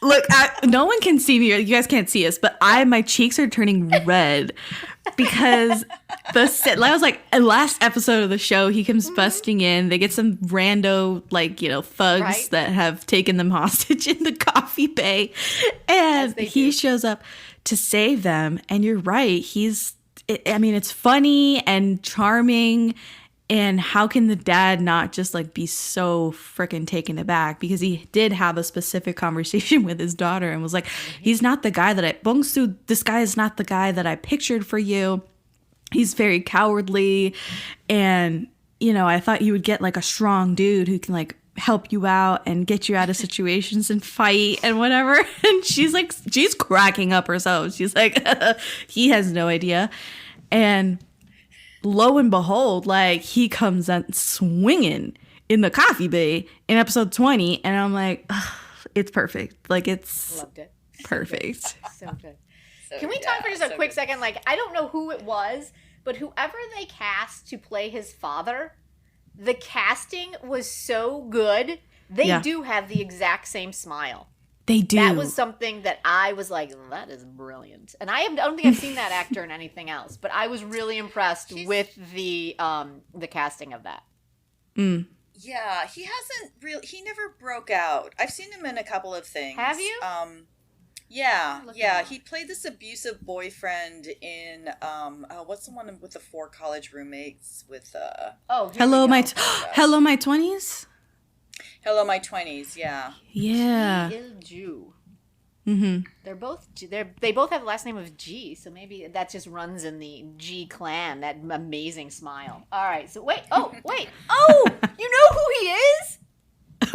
Look, no one can see me. You guys can't see us, but my cheeks are turning red because like I was like, last episode of the show, he comes busting in. They get some rando, like, you know, thugs that have taken them hostage in the coffee bay, and he shows up to save them. And you're right, it's funny and charming. And how can the dad not just like be so freaking taken aback? Because he did have a specific conversation with his daughter and was like, he's not the guy that Bongsu, this guy is not the guy that I pictured for you. He's very cowardly. And, you know, I thought you would get like a strong dude who can like help you out and get you out of situations and fight and whatever. And she's cracking up herself. She's like, he has no idea. And lo and behold, like he comes out swinging in the coffee bay in episode 20, and I'm like, it's perfect. Like it's loved it. Perfect. So good. Can we talk for just a quick second? Like, I don't know who it was, but whoever they cast to play his father, the casting was so good. They do have the exact same smile. They do. That was something that I was like, that is brilliant. And I don't think I've seen that actor in anything else, but I was really impressed with the casting of that. Mm. Yeah, he never broke out. I've seen him in a couple of things. Have you? Yeah. He played this abusive boyfriend in what's the one with the 4 college roommates with Hello My 20s? Hello, My 20s. Yeah. Yeah. Jew. Mm-hmm. They both have the last name of G, so maybe that just runs in the G clan. That amazing smile. All right. So wait. Oh, you know who he is?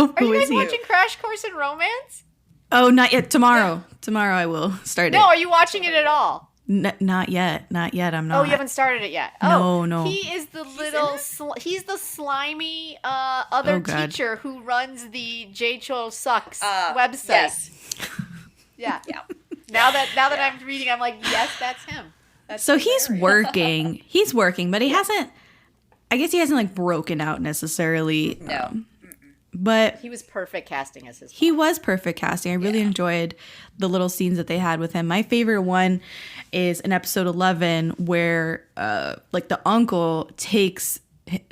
Are you Who guys is he? watching Crash Course in Romance? Oh, not yet. Tomorrow. Tomorrow I will start No, it. are you watching it at all? Not yet. Not yet. I'm not. Oh, you haven't started it yet. No, Oh, no. He is the he's the slimy other Oh, God. teacher who runs the J-Cho Sucks website. Yes. Yeah. Yeah. Now that I'm reading, I'm like, yes, that's him. So he's working. He's working, but he hasn't. I guess he hasn't like broken out necessarily. No. But He was perfect casting as his he was perfect casting. I really enjoyed the little scenes that they had with him. My favorite one is in episode 11 where like the uncle takes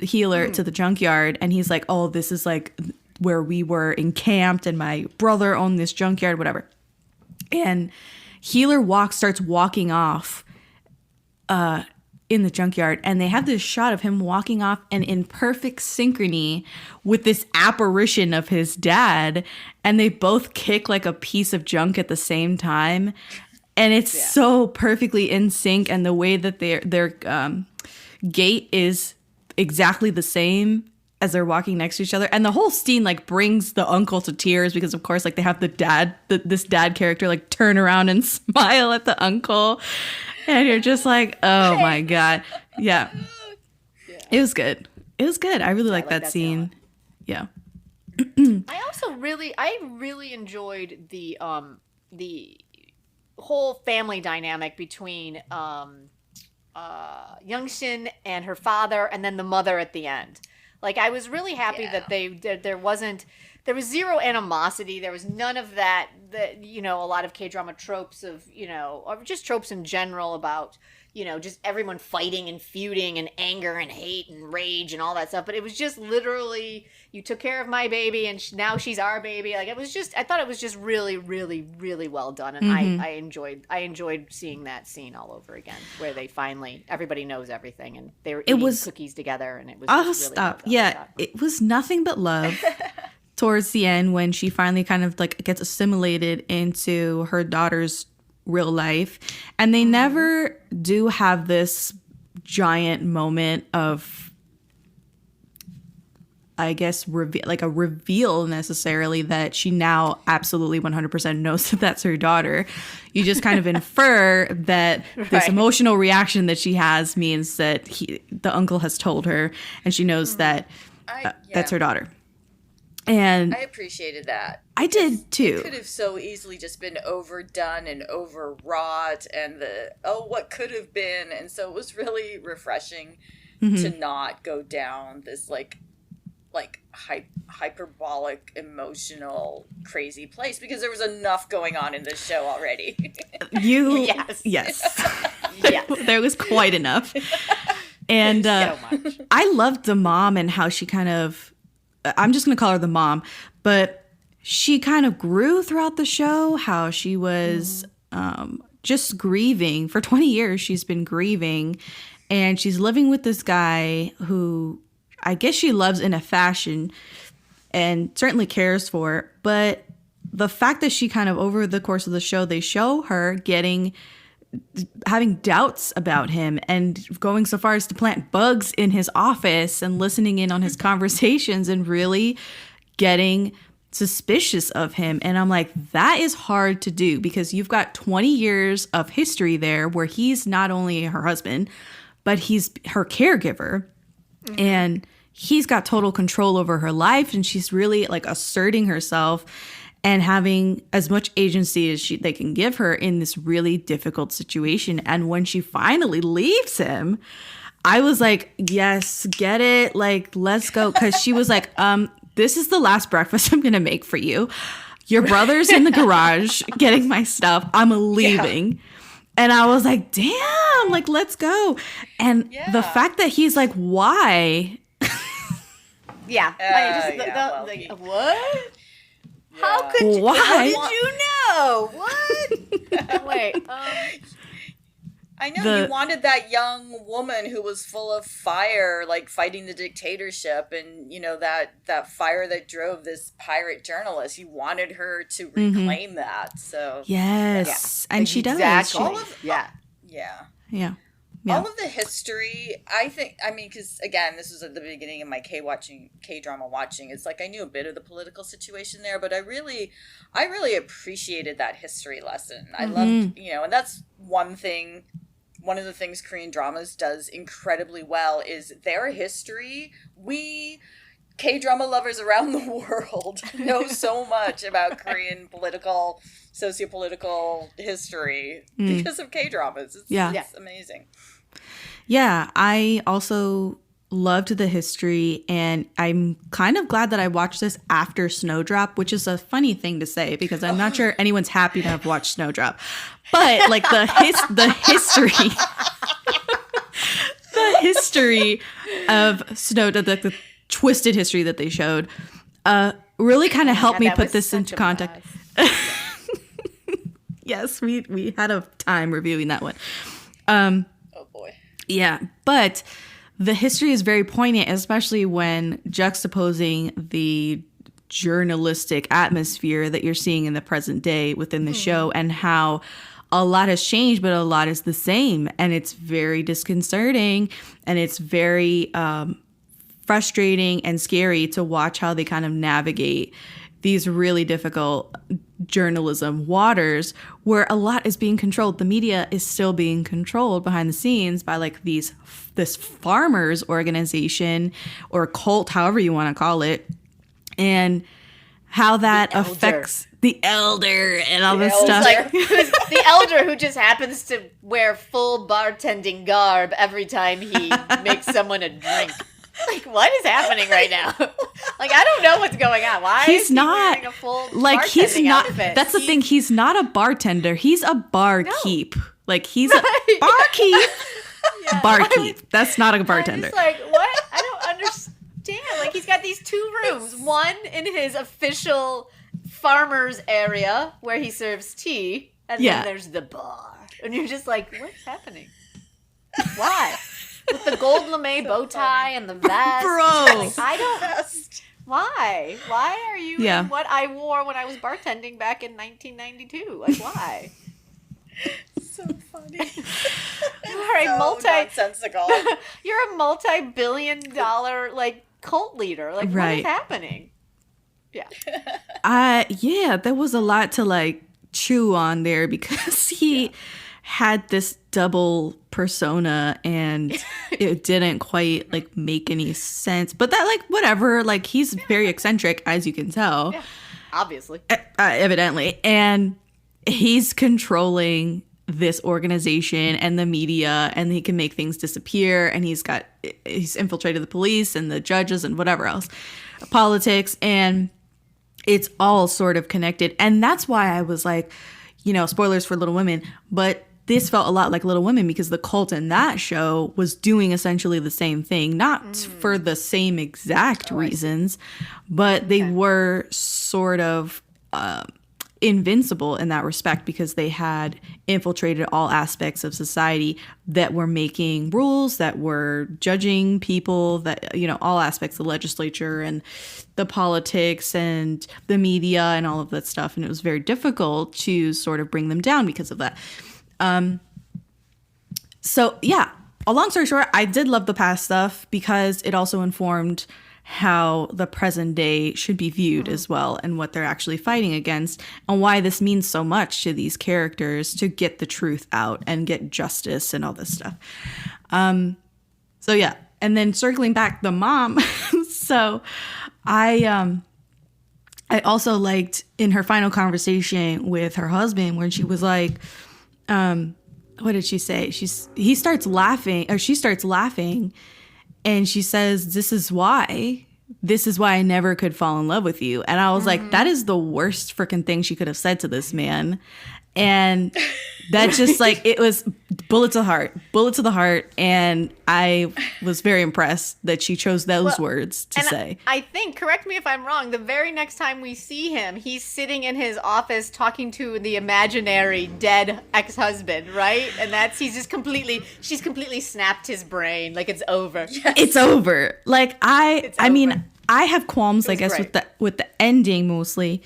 Healer to the junkyard and he's like, oh, this is like where we were encamped and my brother owned this junkyard, whatever. And Healer starts walking off in the junkyard, and they have this shot of him walking off and in perfect synchrony with this apparition of his dad, and they both kick like a piece of junk at the same time, and it's so perfectly in sync, and the way that their gait is exactly the same as they're walking next to each other, and the whole scene like brings the uncle to tears because of course like they have this dad character like turn around and smile at the uncle. And you're just like, oh my God. Yeah. It was good. It was good. I really like that scene. Yeah. I really enjoyed the whole family dynamic between Young-shin and her father and then the mother at the end. Like, I was really happy that there was zero animosity. There was none of that, a lot of K-drama tropes of, or just tropes in general about, just everyone fighting and feuding and anger and hate and rage and all that stuff. But it was just literally, you took care of my baby and now she's our baby. Like, I thought it was just really, really, really well done. And I enjoyed seeing that scene all over again where they finally, everybody knows everything and they were eating cookies together and it was just really well done. Yeah, it was nothing but love. Towards the end when she finally kind of like gets assimilated into her daughter's real life, and they never do have this giant moment of, I guess, a reveal necessarily that she now absolutely 100% knows that that's her daughter. You just kind of infer that this emotional reaction that she has means that the uncle has told her and she knows that that's her daughter. And I appreciated that. I did too. It could have so easily just been overdone and overwrought and what could have been. And so it was really refreshing to not go down this like hyperbolic, emotional, crazy place because there was enough going on in this show already. Yes. There was quite enough. And so much. I loved the mom and how she kind of, I'm just going to call her the mom, but she kind of grew throughout the show, how she was just grieving. For 20 years, she's been grieving, and she's living with this guy who I guess she loves in a fashion and certainly cares for. But the fact that she kind of, over the course of the show, they show her having doubts about him and going so far as to plant bugs in his office and listening in on his conversations and really getting suspicious of him. And I'm like, that is hard to do because you've got 20 years of history there where he's not only her husband, but he's her caregiver. And he's got total control over her life. And she's really like asserting herself and having as much agency as they can give her in this really difficult situation. And when she finally leaves him, I was like, yes, get it. Like, let's go. Because she was like, this is the last breakfast I'm going to make for you. Your brother's in the garage getting my stuff. I'm leaving. Yeah. And I was like, damn, like, let's go. And the fact that he's like, why? What? Yeah. How could you? Why? How did you know? What? Wait. I know you wanted that young woman who was full of fire, like fighting the dictatorship, and that fire that drove this pirate journalist. You wanted her to reclaim that. So yes, and she does. Exactly. Yeah. All of the history, because again, this was at the beginning of my K-drama watching. It's like I knew a bit of the political situation there, but I really appreciated that history lesson. I loved, and that's one thing. One of the things Korean dramas does incredibly well is their history. We K-drama lovers around the world know so much about Korean political, sociopolitical history because of K-dramas. It's amazing. Yeah, I also loved the history, and I'm kind of glad that I watched this after Snowdrop, which is a funny thing to say because I'm not sure anyone's happy to have watched Snowdrop. But like the history the history of Snowdrop, the twisted history that they showed, really kind of helped me put this into context. Yes, we had a time reviewing that one. Oh boy. Yeah, but the history is very poignant, especially when juxtaposing the journalistic atmosphere that you're seeing in the present day within the show, and how a lot has changed, but a lot is the same. And it's very disconcerting, and it's very frustrating and scary to watch how they kind of navigate these really difficult journalism waters where a lot is being controlled. The media is still being controlled behind the scenes by like this farmers organization or cult, however you want to call it, and how that affects the elder and all this stuff. Like, the elder who just happens to wear full bartending garb every time he makes someone a drink. Like, what is happening right now? Like, I don't know what's going on. Why is he wearing a full bartending outfit? That's the thing. He's not a bartender. He's a barkeep. No. Like, he's a barkeep. Barkeep. That's not a bartender. I'm just like, what? I don't understand. Like, he's got these two rooms. One in his official farmer's area where he serves tea. And then there's the bar. And you're just like, what's happening? Why? With the gold lame bow tie and the vest. Bro. Like, I don't... Why? Why are you in what I wore when I was bartending back in 1992? Like, why? So funny. Nonsensical. You're a multi-billion-dollar, like, cult leader. Like, what is happening? Yeah. There was a lot to, like, chew on there because he had this double persona and it didn't quite like make any sense, but that, like, whatever, like, he's very eccentric, as you can tell. Obviously. Evidently. And he's controlling this organization and the media, and he can make things disappear, and he's infiltrated the police and the judges and whatever else, politics, and it's all sort of connected. And that's why I was like, spoilers for Little Women, but this felt a lot like Little Women because the cult in that show was doing essentially the same thing, not for the same exact reasons, but they were sort of invincible in that respect because they had infiltrated all aspects of society that were making rules, that were judging people, that, all aspects of the legislature and the politics and the media and all of that stuff. And it was very difficult to sort of bring them down because of that. So yeah, a long story short, I did love the past stuff because it also informed how the present day should be viewed as well, and what they're actually fighting against, and why this means so much to these characters to get the truth out and get justice and all this stuff. So yeah, and then circling back, the mom. So I also liked in her final conversation with her husband when she was like, what did she say? She starts laughing, and she says, this is why I never could fall in love with you. And I was like, that is the worst freaking thing she could have said to this man. And that just like, it was bullet to the heart. And I was very impressed that she chose those words to say. I think, correct me if I'm wrong, the very next time we see him, he's sitting in his office talking to the imaginary dead ex-husband, right? And she's completely snapped his brain. Like, it's over. Yes. It's over. Like, I mean, I have qualms, I guess, with the ending mostly.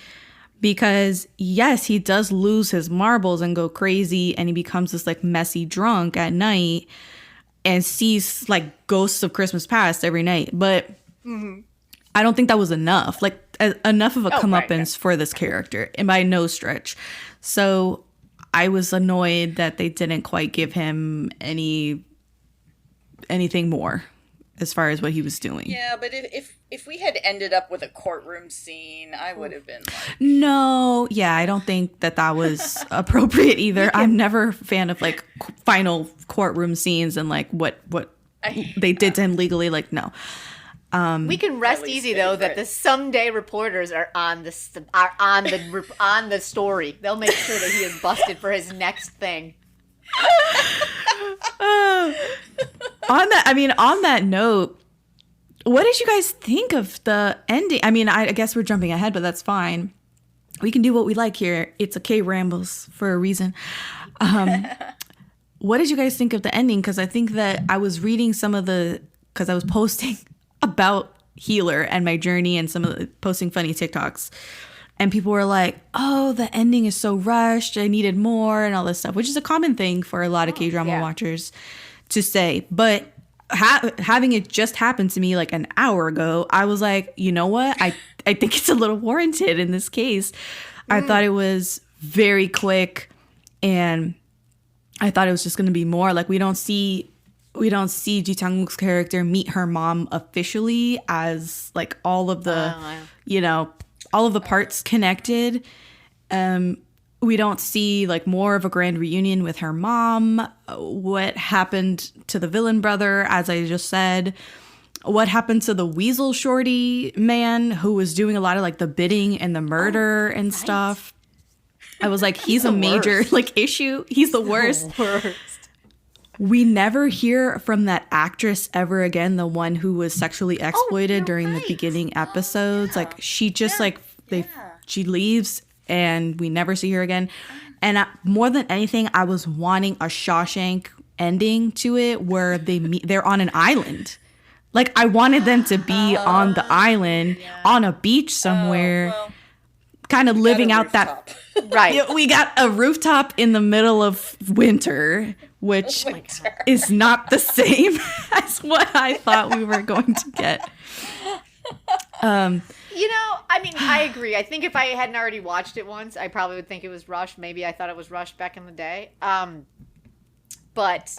Because, yes, he does lose his marbles and go crazy, and he becomes this, like, messy drunk at night. and sees like ghosts of Christmas past every night. But I don't think that was enough. Like enough of a comeuppance for this character, and by no stretch. So I was annoyed that they didn't quite give him anything more as far as what he was doing. Yeah, but if we had ended up with a courtroom scene, I would have been like... No, yeah, I don't think that was appropriate either. I'm never a fan of like final courtroom scenes and like what they did to him legally. Like, no. We can rest easy though that the someday reporters are on the story. They'll make sure that he is busted for his next thing. On that note, what did you guys think of the ending? I mean, I guess we're jumping ahead, but that's fine. We can do what we like here. It's a K-Rambles for a reason. What did you guys think of the ending? Because I think that I was reading because I was posting about Healer and my journey and posting funny TikToks. And people were like, oh, the ending is so rushed. I needed more and all this stuff, which is a common thing for a lot of K-drama watchers to say. But having it just happen to me like an hour ago, I was like, you know what? I think it's a little warranted in this case. I thought it was very quick, and I thought it was just going to be more. Like we don't see Ji Chang-Wook's character meet her mom officially as like all of the, all of the parts connected. We don't see like more of a grand reunion with her mom. What happened to the villain brother, as I just said. What happened to the Weasel Shorty man who was doing a lot of like the bidding and the murder and stuff. I was like, he's a major like issue. He's the worst. We never hear from that actress ever again, the one who was sexually exploited during the beginning episodes. Like she just she leaves and we never see her again. And more than anything, I was wanting a Shawshank ending to it where they're on an island. Like I wanted them to be on the island on a beach somewhere, kind of living out that. Right. We got a rooftop in the middle of winter, which is not the same as what I thought we were going to get. I mean, I agree. I think if I hadn't already watched it once, I probably would think it was rushed. Maybe I thought it was rushed back in the day. But,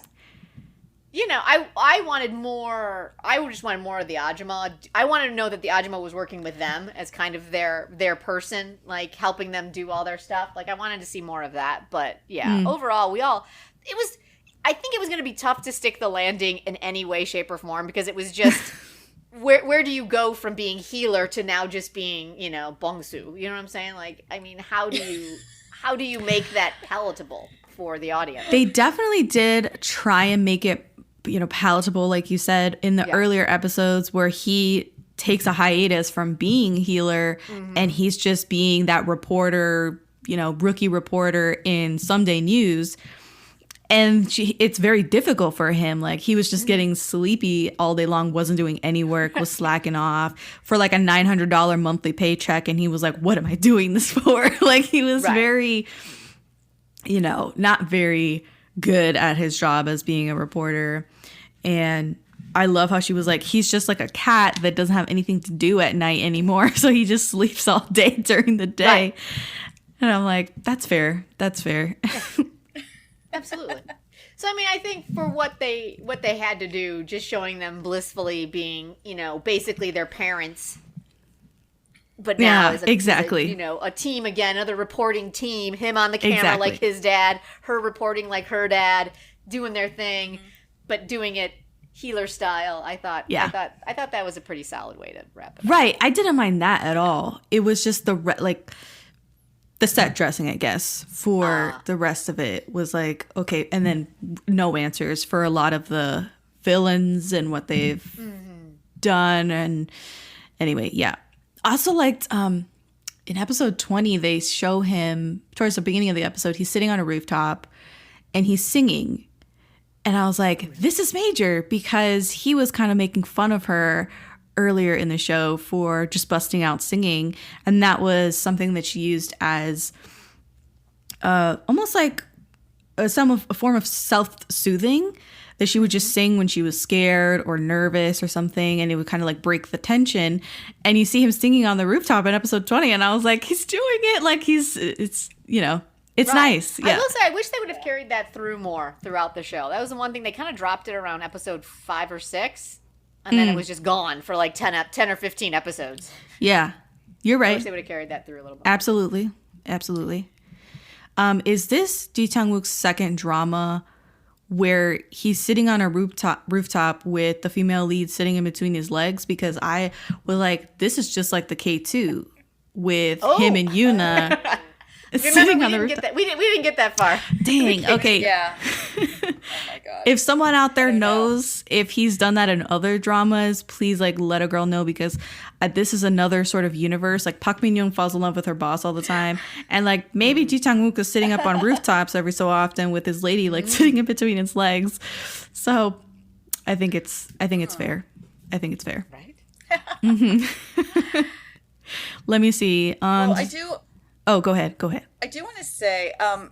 I wanted more. I just wanted more of the ahjumma. I wanted to know that the ahjumma was working with them as kind of their person, like helping them do all their stuff. Like I wanted to see more of that. But yeah, overall, I think it was going to be tough to stick the landing in any way, shape, or form because it was just where do you go from being Healer to now just being Bongsu? You know what I'm saying? Like, I mean, how do you make that palatable for the audience? They definitely did try and make it palatable, like you said in the earlier episodes where he takes a hiatus from being Healer and he's just being that reporter, rookie reporter in Someday News. And it's very difficult for him. Like he was just getting sleepy all day long, wasn't doing any work, was slacking off for like a $900 monthly paycheck. And he was like, what am I doing this for? Like he was very, not very good at his job as being a reporter. And I love how she was like, he's just like a cat that doesn't have anything to do at night anymore. So he just sleeps all day during the day. Right. And I'm like, that's fair. That's fair. Absolutely. So, I mean, I think for what they had to do, just showing them blissfully being, basically their parents. But now is a team again, another reporting team, him on the camera like his dad, her reporting like her dad, doing their thing, but doing it Healer style. I thought that was a pretty solid way to wrap it up. Right. I didn't mind that at all. It was just the set dressing, I guess, for the rest of it was like, okay, and then no answers for a lot of the villains and what they've done. And anyway, yeah. Also liked in episode 20, they show him towards the beginning of the episode, he's sitting on a rooftop and he's singing. And I was like, this is major because he was kind of making fun of her earlier in the show for just busting out singing. And that was something that she used as almost like a form of self-soothing that she would just sing when she was scared or nervous or something, and it would kind of like break the tension. And you see him singing on the rooftop in episode 20, and I was like, he's doing it like it's right. Nice. Yeah. I will say, I wish they would have carried that through more throughout the show. That was the one thing. They kind of dropped it around episode 5 or 6, and then it was just gone for like 10 or 15 episodes. Yeah, you're right. I wish they would have carried that through a little bit. Absolutely. Is this Ji Chang-Wook's second drama where he's sitting on a rooftop with the female lead sitting in between his legs? Because I was like, this is just like the K2 with him and Yuna. Sitting on the rooftop. We didn't get that far. Dang. Okay. Yeah. Oh my god. If someone out there knows if he's done that in other dramas, please like let a girl know, because this is another sort of universe. Like Park Min-young falls in love with her boss all the time, and like maybe Ji Chang-Wook is sitting up on rooftops every so often with his lady like sitting in between his legs. So I think it's fair. I think it's fair. Right. Let me see. Well, I do. Oh, go ahead. I do want to say, a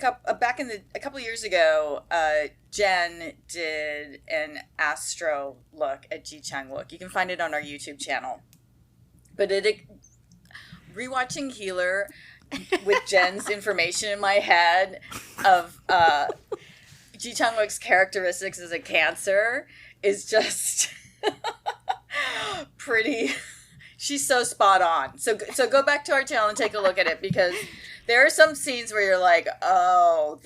couple years ago, Jen did an astro look at Ji Chang-Wook. You can find it on our YouTube channel. But rewatching Healer with Jen's information in my head of Ji Chang-Wook's characteristics as a Cancer is just pretty. She's so spot on. So go back to our channel and take a look at it, because there are some scenes where you're like, oh,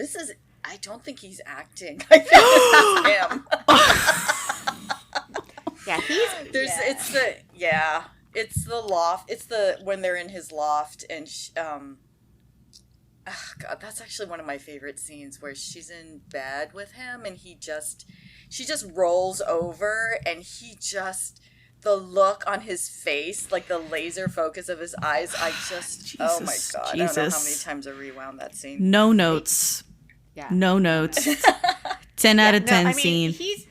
I don't think he's acting. I think that's him. It's the loft. It's when they're in his loft, and God, that's actually one of my favorite scenes, where she's in bed with him and she just rolls over, and the look on his face, like the laser focus of his eyes, oh my God. I don't know how many times I rewound that scene. No notes. Yeah. No notes. 10 out of 10 scene. He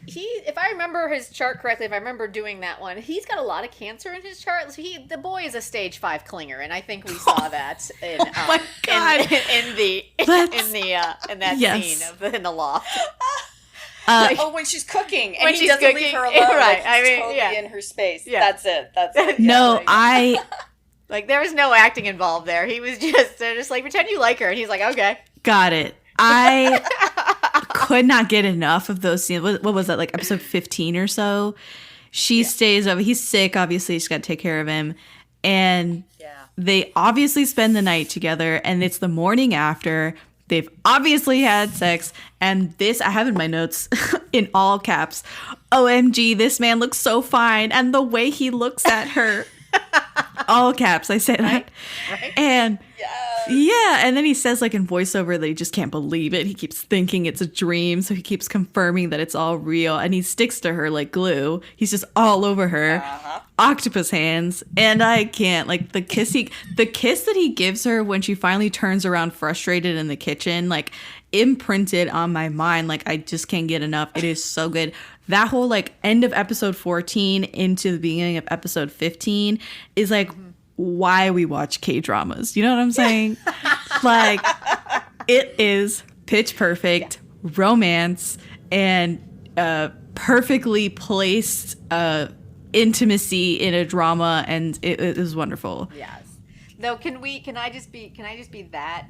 if I remember his chart correctly, if I remember doing that one, he's got a lot of Cancer in his chart. So the boy is a stage 5 clinger, and I think we saw that in my God. in that scene in the loft. When she's cooking and he doesn't leave her alone, right? Totally in her space. Yeah. That's it. No, like there was no acting involved there. He was just like, pretend you like her, and he's like, okay, got it. I could not get enough of those scenes. What was that, like episode 15 or so? She stays over. He's sick. Obviously, she's got to take care of him, and they obviously spend the night together. And it's the morning after. They've obviously had sex, and this, I have in my notes in all caps, OMG, this man looks so fine, and the way he looks at her, all caps, I say that. Right? And and then he says like in voiceover that he just can't believe it. He keeps thinking it's a dream, so he keeps confirming that it's all real, and he sticks to her like glue. He's just all over her. Octopus hands, and I can't, like the kiss that he gives her when she finally turns around frustrated in the kitchen, like imprinted on my mind. Like I just can't get enough. It is so good. That whole like end of episode 14 into the beginning of episode 15 is like why we watch K-dramas. You know what I'm saying? Like it is pitch perfect romance and perfectly placed intimacy in a drama, and it is wonderful. Yes. No, can I just be that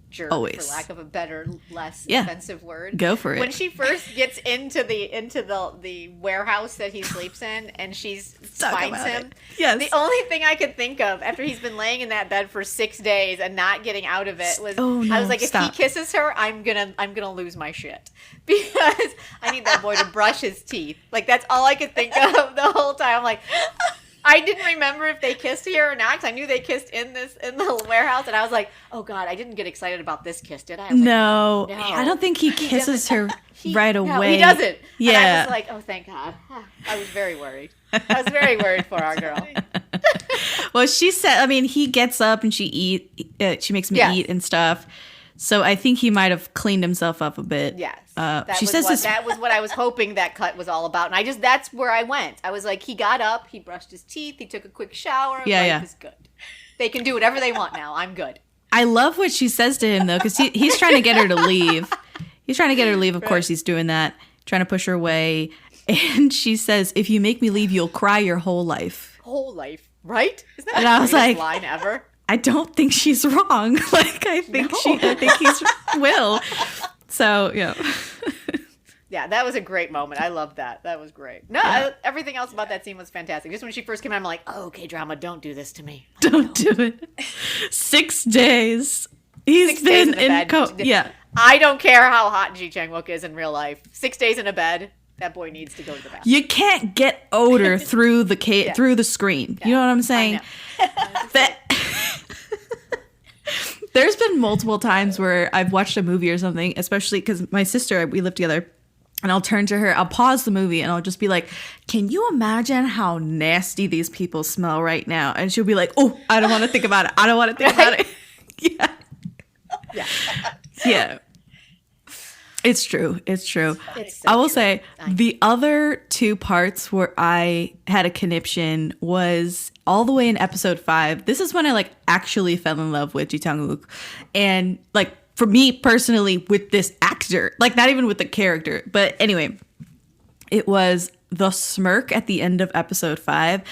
jerk, always, for lack of a better, less offensive word? Go for it. When she first gets into the warehouse that he sleeps in, and she finds him. Yes. The only thing I could think of after he's been laying in that bed for 6 days and not getting out of it was, I was like, if he kisses her, I'm gonna lose my shit, because I need that boy to brush his teeth. Like that's all I could think of the whole time. I'm like, I didn't remember if they kissed here or not, because I knew they kissed in the warehouse, and I was like, oh God, I didn't get excited about this kiss, did I? No, I don't think he kisses her right away. No, he doesn't. Yeah. And I was like, oh, thank God. I was very worried. I was very worried for our girl. Well, she said, I mean, he gets up and she makes me eat and stuff. So I think he might have cleaned himself up a bit. Yes. That was what I was hoping that cut was all about. And that's where I went. I was like, he got up, he brushed his teeth, he took a quick shower. Life is good. They can do whatever they want now. I'm good. I love what she says to him though, because he's trying to get her to leave. He's trying to get her to leave. Of course, he's doing that, trying to push her away. And she says, "If you make me leave, you'll cry your whole life." Whole life, right? Isn't that And the I was greatest like, line ever? I don't think she's wrong. Like, I think he's will. So, yeah. Yeah, that was a great moment. I loved that. That was great. No, everything else about that scene was fantastic. Just when she first came out, I'm like, oh, okay, drama, don't do this to me. Don't do it. 6 days. He's been in yeah. I don't care how hot Ji Chang-Wook is in real life. 6 days in a bed, that boy needs to go to the bathroom. You can't get odor through the through the screen. You know what I'm saying? There's been multiple times where I've watched a movie or something, especially because my sister, we live together, and I'll turn to her, I'll pause the movie, and I'll just be like, can you imagine how nasty these people smell right now? And she'll be like, oh, I don't want to think about it. I don't want to think about it. Yeah. Yeah. Yeah. It's true. It's true. It's so I will true. say the other 2 parts where I had a conniption was all the way in episode 5. This is when I actually fell in love with Ji Chang-Wook. And for me personally with this actor, not even with the character. But anyway, it was the smirk at the end of episode 5.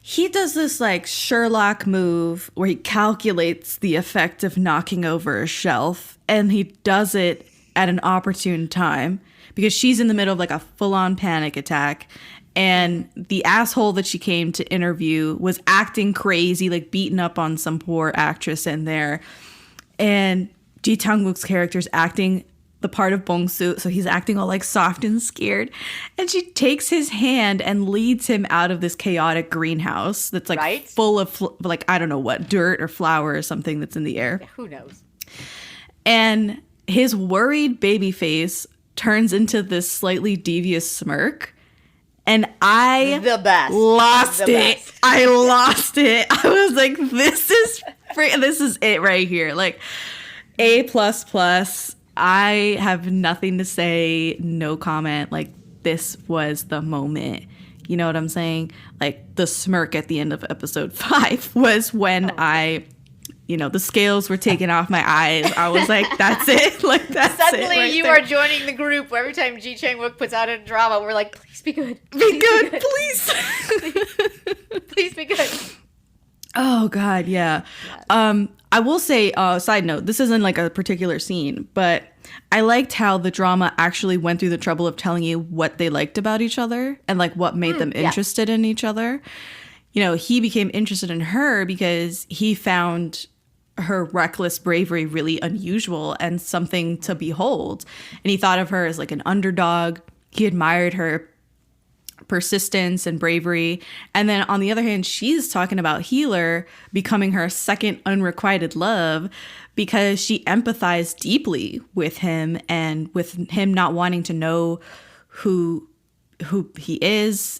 He does this Sherlock move where he calculates the effect of knocking over a shelf, and he does it at an opportune time because she's in the middle of a full-on panic attack, and the asshole that she came to interview was acting crazy, beating up on some poor actress in there, and Ji Chang-Wook's character's acting the part of Bong-soo, so he's acting all soft and scared, and she takes his hand and leads him out of this chaotic greenhouse that's full of I don't know what, dirt or flour or something that's in the air. Yeah, who knows? And his worried baby face turns into this slightly devious smirk, and I lost it. I lost it. I was like, this is it right here. A++. I have nothing to say, no comment. This was the moment. You know what I'm saying? The smirk at the end of episode 5 was when the scales were taken off my eyes. I was like, that's it. That's Suddenly it right you there. are joining the group where every time Ji Chang-Wook puts out a drama, we're like, please be good. Be good, please. Please be good. Oh, God, yeah. I will say, side note, this isn't a particular scene, but I liked how the drama actually went through the trouble of telling you what they liked about each other and what made them interested in each other. He became interested in her because he found her reckless bravery really unusual and something to behold. And he thought of her as an underdog. He admired her persistence and bravery. And then on the other hand, she's talking about Healer becoming her second unrequited love because she empathized deeply with him and with him not wanting to know who he is.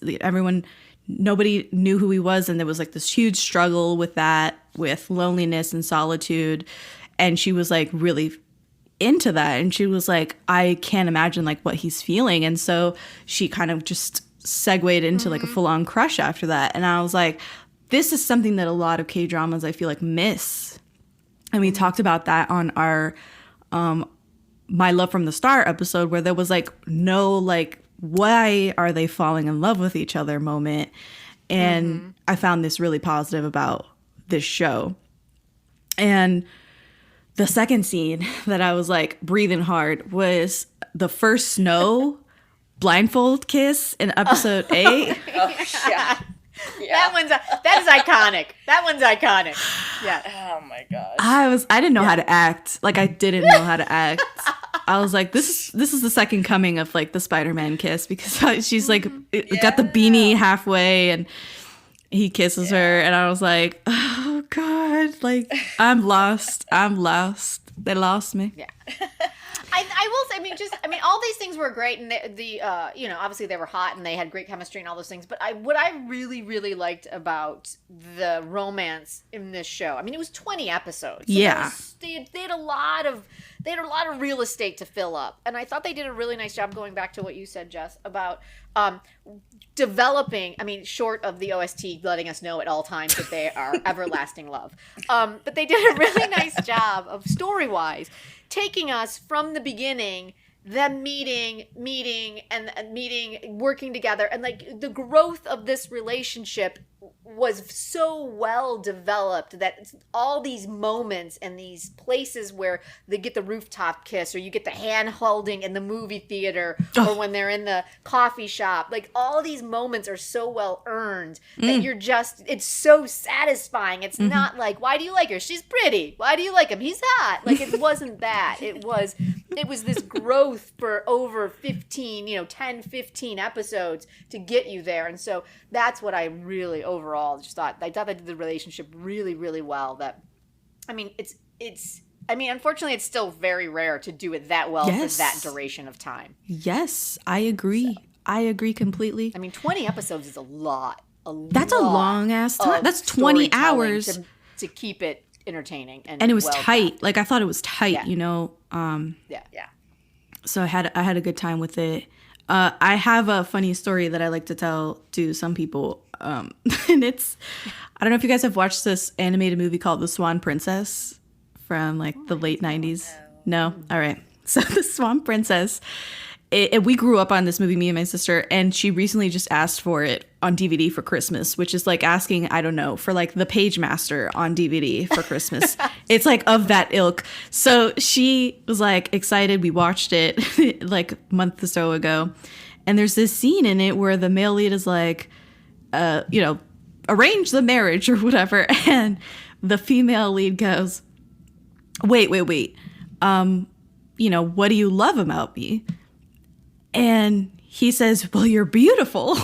Nobody knew who he was, and there was this huge struggle with that, with loneliness and solitude, and she was really into that, and she was like, I can't imagine what he's feeling, and so she kind of just segued into a full-on crush after that, and I was like, this is something that a lot of K-dramas I feel miss, and we talked about that on our My Love from the Start episode, where there was no why are they falling in love with each other moment. And I found this really positive about this show. And the second scene that I was breathing hard was the first snow blindfold kiss in episode 8. Oh, yeah. That is iconic. That one's iconic. Yeah. Oh my gosh. I didn't know how to act. I didn't know how to act. I was like, this is the second coming of the Spider-Man kiss, because she's got the beanie halfway and he kisses her, and I was like, oh God, I'm lost. They lost me. Yeah. I will say, all these things scenes were great, and obviously they were hot and they had great chemistry and all those things. But what I really, really liked about the romance in this show, I mean, it was 20 episodes. So they had a lot of real estate to fill up, and I thought they did a really nice job going back to what you said, Jess, about developing. I mean, short of the OST letting us know at all times that they are everlasting love, but they did a really nice job of story-wise taking us from the beginning, them meeting, working together, and like the growth of this relationship was so well developed that all these moments and these places where they get the rooftop kiss, or you get the hand holding in the movie theater, or when they're in the coffee shop, like all these moments are so well earned that it's so satisfying. It's not like, why do you like her? She's pretty. Why do you like him? He's hot. Like, it wasn't that. It was this growth for over 10, 15 episodes to get you there. And so that's what I really overall just thought. I thought they did the relationship really, really well. Unfortunately, it's still very rare to do it that well for that duration of time. Yes, I agree. I agree completely. I mean, 20 episodes is a lot. That's a long ass time. That's 20 hours to keep it entertaining and it was tight. done. Like, I thought it was tight. Yeah. So I had a good time with it. I have a funny story that I like to tell to some people, and it's, I don't know if you guys have watched this animated movie called The Swan Princess from like the late 90s. No? All right. So The Swan Princess, we grew up on this movie, me and my sister, and she recently just asked for it on DVD for Christmas, which is like asking, I don't know, for like the Page Master on DVD for Christmas. It's like of that ilk. So she was like excited. We watched it like a month or so ago. And there's this scene in it where the male lead is like, arrange the marriage or whatever. And the female lead goes, wait. What do you love about me? And he says, well, you're beautiful.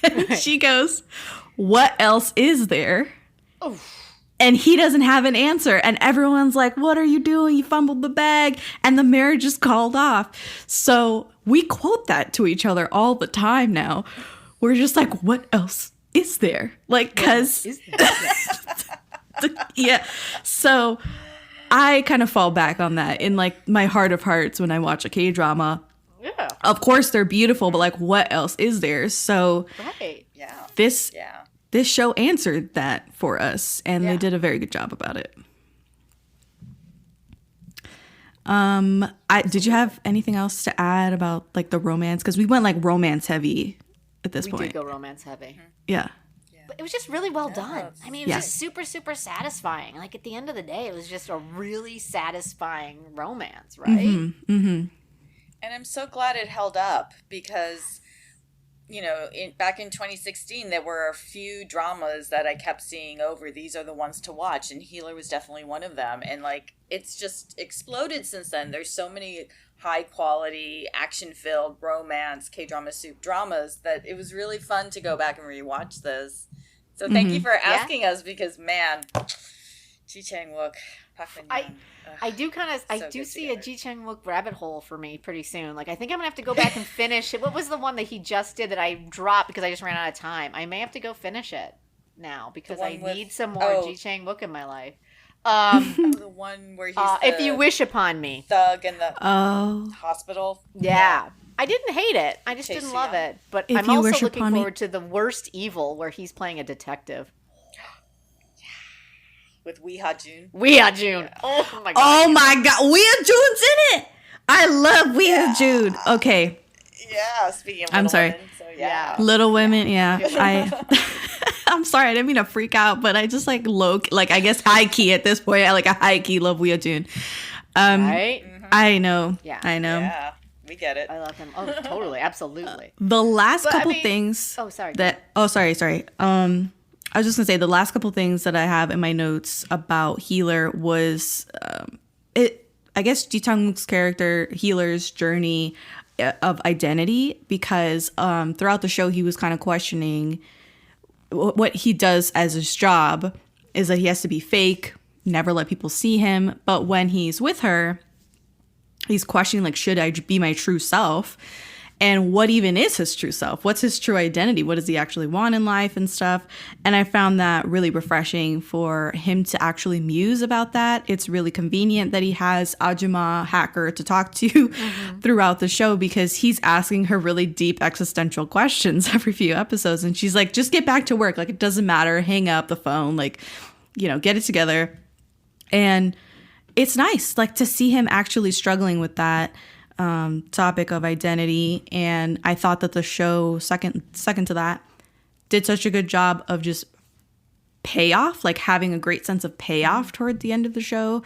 And she goes, what else is there? Oof. And he doesn't have an answer. And everyone's like, what are you doing? You fumbled the bag. And the marriage is called off. So we quote that to each other all the time now. We're just like, what else is there? Like, because... yeah. So I kind of fall back on that in like my heart of hearts when I watch a K-drama. Yeah. Of course they're beautiful, but like, what else is there? So right. Yeah. This show answered that for us, and they did a very good job about it. Did you have anything else to add about like the romance? Because we went like romance heavy at this point. We did go romance heavy. Mm-hmm. Yeah. But it was just really well done. I mean, it was just super, super satisfying. Like, at the end of the day, it was just a really satisfying romance, right? Mm-hmm. Mm-hmm. And I'm so glad it held up because, back in 2016, there were a few dramas that I kept seeing over. These are the ones to watch. And Healer was definitely one of them. And, like, it's just exploded since then. There's so many high-quality, action-filled, romance, K-drama soup dramas that it was really fun to go back and rewatch this. So thank you for asking us because, man, Ji Chang-Wook, I do see a Ji Chang-Wook rabbit hole for me pretty soon. Like, I think I'm gonna have to go back and finish it. What was the one that he just did that I dropped because I just ran out of time? I may have to go finish it now because I need some more Ji Chang-Wook in my life. The one where he's If You Wish Upon Me. Thug in the hospital. Yeah. I didn't hate it. I just didn't love it. But I'm also looking forward to The Worst Evil, where he's playing a detective. With Wee Ha-jun. Wee Ha-jun. Oh my god. Oh my god. Wee Ha-jun's in it. I love Wee Ha-jun. Okay. Yeah, speaking of Little Women. So yeah. Little Women, I'm sorry, I didn't mean to freak out, but I just like I guess high key at this point. I like a high key love Wee Ha-jun. Right? Mm-hmm. I know. Yeah. I know. Yeah. We get it. I love him. Oh, totally. Absolutely. The last couple things. Oh, sorry. Sorry. I was just going to say the last couple things that I have in my notes about Healer was I guess Ji Chang-Wook's character, Healer's journey of identity, because throughout the show he was kind of questioning what he does as his job is that he has to be fake, never let people see him. But when he's with her, he's questioning, like, should I be my true self? And what even is his true self? What's his true identity? What does he actually want in life and stuff? And I found that really refreshing for him to actually muse about that. It's really convenient that he has ahjumma hacker to talk to throughout the show, because he's asking her really deep existential questions every few episodes. And she's like, just get back to work. Like, it doesn't matter. Hang up the phone. Like, you know, get it together. And it's nice, like, to see him actually struggling with that topic of identity. And I thought that the show, second to that, did such a good job of just payoff, like having a great sense of payoff toward the end of the show.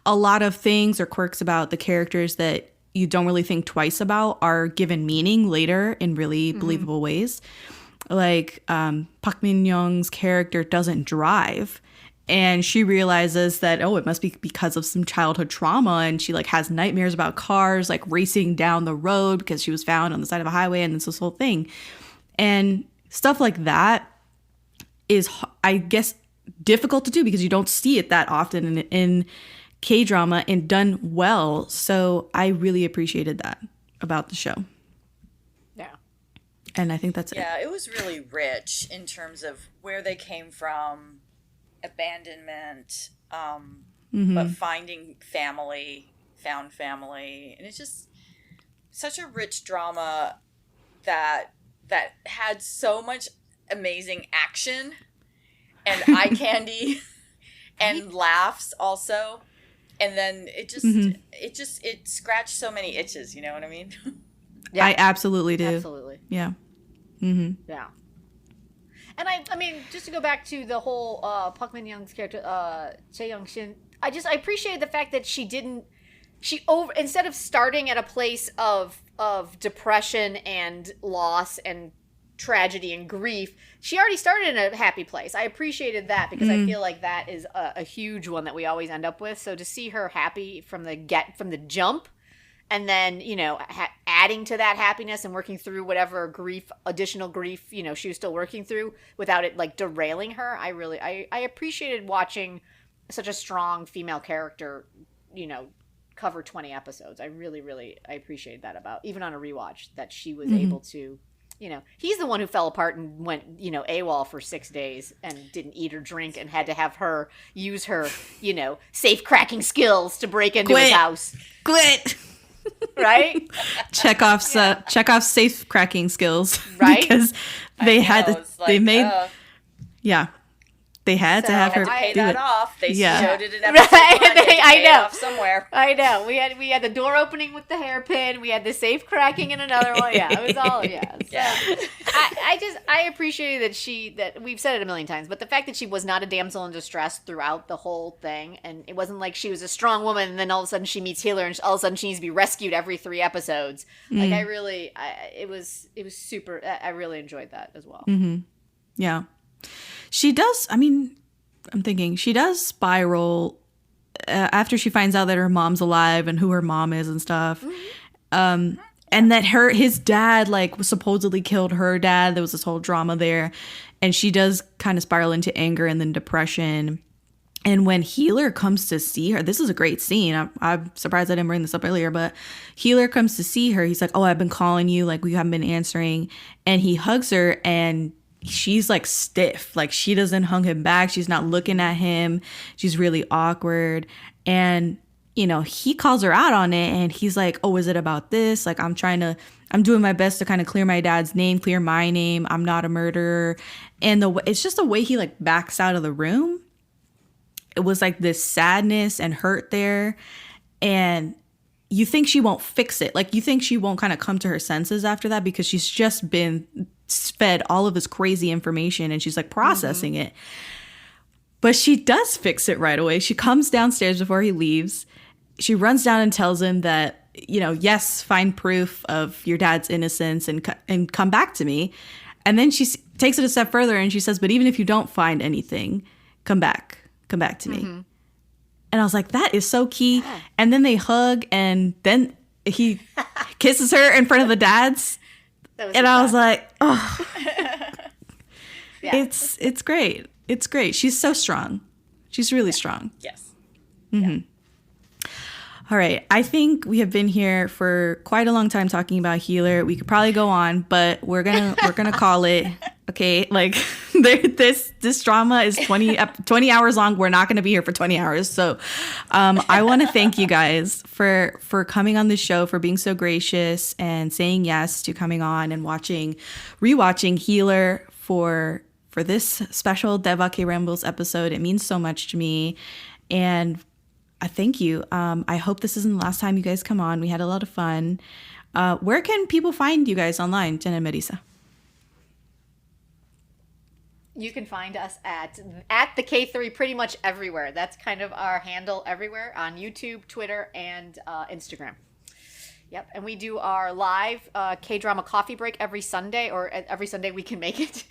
A lot of things or quirks about the characters that you don't really think twice about are given meaning later in really believable ways. Like Park Min-young's character doesn't drive, and she realizes that, oh, it must be because of some childhood trauma. And she, like, has nightmares about cars, like, racing down the road because she was found on the side of a highway, and it's this whole thing. And stuff like that is, I guess, difficult to do because you don't see it that often in K-drama, and done well. So I really appreciated that about the show. Yeah. And I think that's it. Yeah, it was really rich in terms of where they came from, abandonment, but finding family, found family. And it's just such a rich drama that had so much amazing action and eye candy and laughs also. And then it scratched so many itches, you know what I mean? Yeah. I absolutely do. Absolutely. Yeah. Yeah. And I mean, just to go back to the whole Park Min-young's character, Chae Young-shin, I appreciated the fact that instead of starting at a place of depression and loss and tragedy and grief, she already started in a happy place. I appreciated that because I feel like that is a huge one that we always end up with. So to see her happy from the jump, and then, you know, adding to that happiness and working through whatever additional grief, you know, she was still working through without it, like, derailing her. I appreciated watching such a strong female character, you know, cover 20 episodes. I really appreciated that about, even on a rewatch, that she was able to, you know, he's the one who fell apart and went, you know, AWOL for 6 days and didn't eat or drink and had to have her use her, you know, safe cracking skills to break into his house. Quit. Right? Chekhov's safe cracking skills, right? Because they had to have her pay do that it. off. They Yeah. showed it in episode Right. 1. I know. It off somewhere. I know. We had the door opening with the hairpin. We had the safe cracking in another one. Yeah, it was all So, I appreciated that we've said it a million times, but the fact that she was not a damsel in distress throughout the whole thing, and it wasn't like she was a strong woman and then all of a sudden she meets healer and all of a sudden she needs to be rescued every 3 episodes. Like, it was super. I really enjoyed that as well. Yeah. She does, I mean, I'm thinking she does spiral after she finds out that her mom's alive and who her mom is and stuff. And that his dad, like, supposedly killed her dad. There was this whole drama there. And she does kind of spiral into anger and then depression. And when Healer comes to see her, this is a great scene. I'm surprised I didn't bring this up earlier, but Healer comes to see her. He's like, oh, I've been calling you. Like, we haven't been answering. And he hugs her, and she's, like, stiff. Like, she doesn't hug him back. She's not looking at him. She's really awkward. And, you know, he calls her out on it, and he's like, oh, is it about this? Like, I'm doing my best to kind of clear my dad's name, clear my name. I'm not a murderer. And it's just the way he, like, backs out of the room. It was like this sadness and hurt there. And you think she won't fix it. Like, you think she won't kind of come to her senses after that, because she's just been fed all of this crazy information and she's, like, processing it. But she does fix it right away. She comes downstairs before he leaves. She runs down and tells him that, you know, yes, find proof of your dad's innocence and come back to me. And then she takes it a step further and she says, but even if you don't find anything, come back to me. And I was like, that is so key. Yeah. And then they hug, and then he kisses her in front of the dads. And I was like, oh, yeah. It's great. It's great. She's so strong. She's really strong. Yes. Mm-hmm. All right. I think we have been here for quite a long time talking about Healer. We could probably go on, but we're gonna call it. Okay, like this drama is 20 hours long. We're not going to be here for 20 hours. So I want to thank you guys for coming on the show, for being so gracious and saying yes to coming on and rewatching Healer for this special Daebak K-Rambles episode. It means so much to me. And I thank you. I hope this isn't the last time you guys come on. We had a lot of fun. Where can people find you guys online, Jenn and Marisa? You can find us at the KThree pretty much everywhere. That's kind of our handle everywhere on YouTube, Twitter, and Instagram. Yep, and we do our live K-drama coffee break every Sunday, or every Sunday we can make it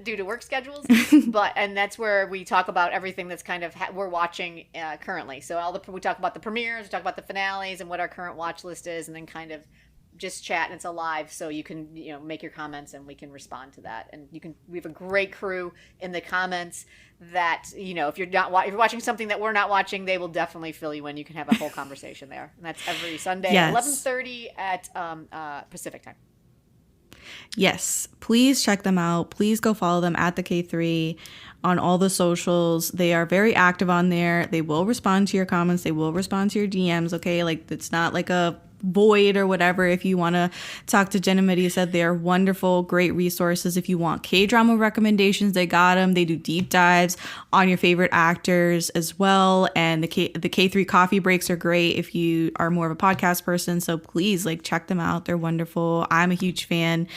due to work schedules. And that's where we talk about everything that's kind of we're watching currently. So we talk about the premieres, we talk about the finales, and what our current watch list is, and then kind of just chat. And it's a live, so you can make your comments and we can respond to that. And we have a great crew in the comments that if you're watching something that we're not watching, they will definitely fill you in. You can have a whole conversation there, and that's every Sunday at 11:30 at Pacific time. Yes, please check them out. Please go follow them at the KThree on all the socials. They are very active on there. They will respond to your comments. They will respond to your DMs. Okay, like it's not like a void or whatever. If you want to talk to Jenn and Marisa, they're wonderful, great resources. If you want K-drama recommendations, they got them. They do deep dives on your favorite actors as well. And the K3 coffee breaks are great if you are more of a podcast person. So please check them out. They're wonderful. I'm a huge fan.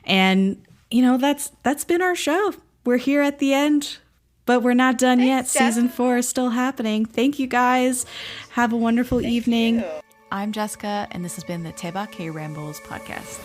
And that's been our show. We're here at the end, but we're not done yet. Season 4 is still happening. Thank you guys. Have a wonderful evening. I'm Jessica, and this has been the Daebak K-Rambles Podcast.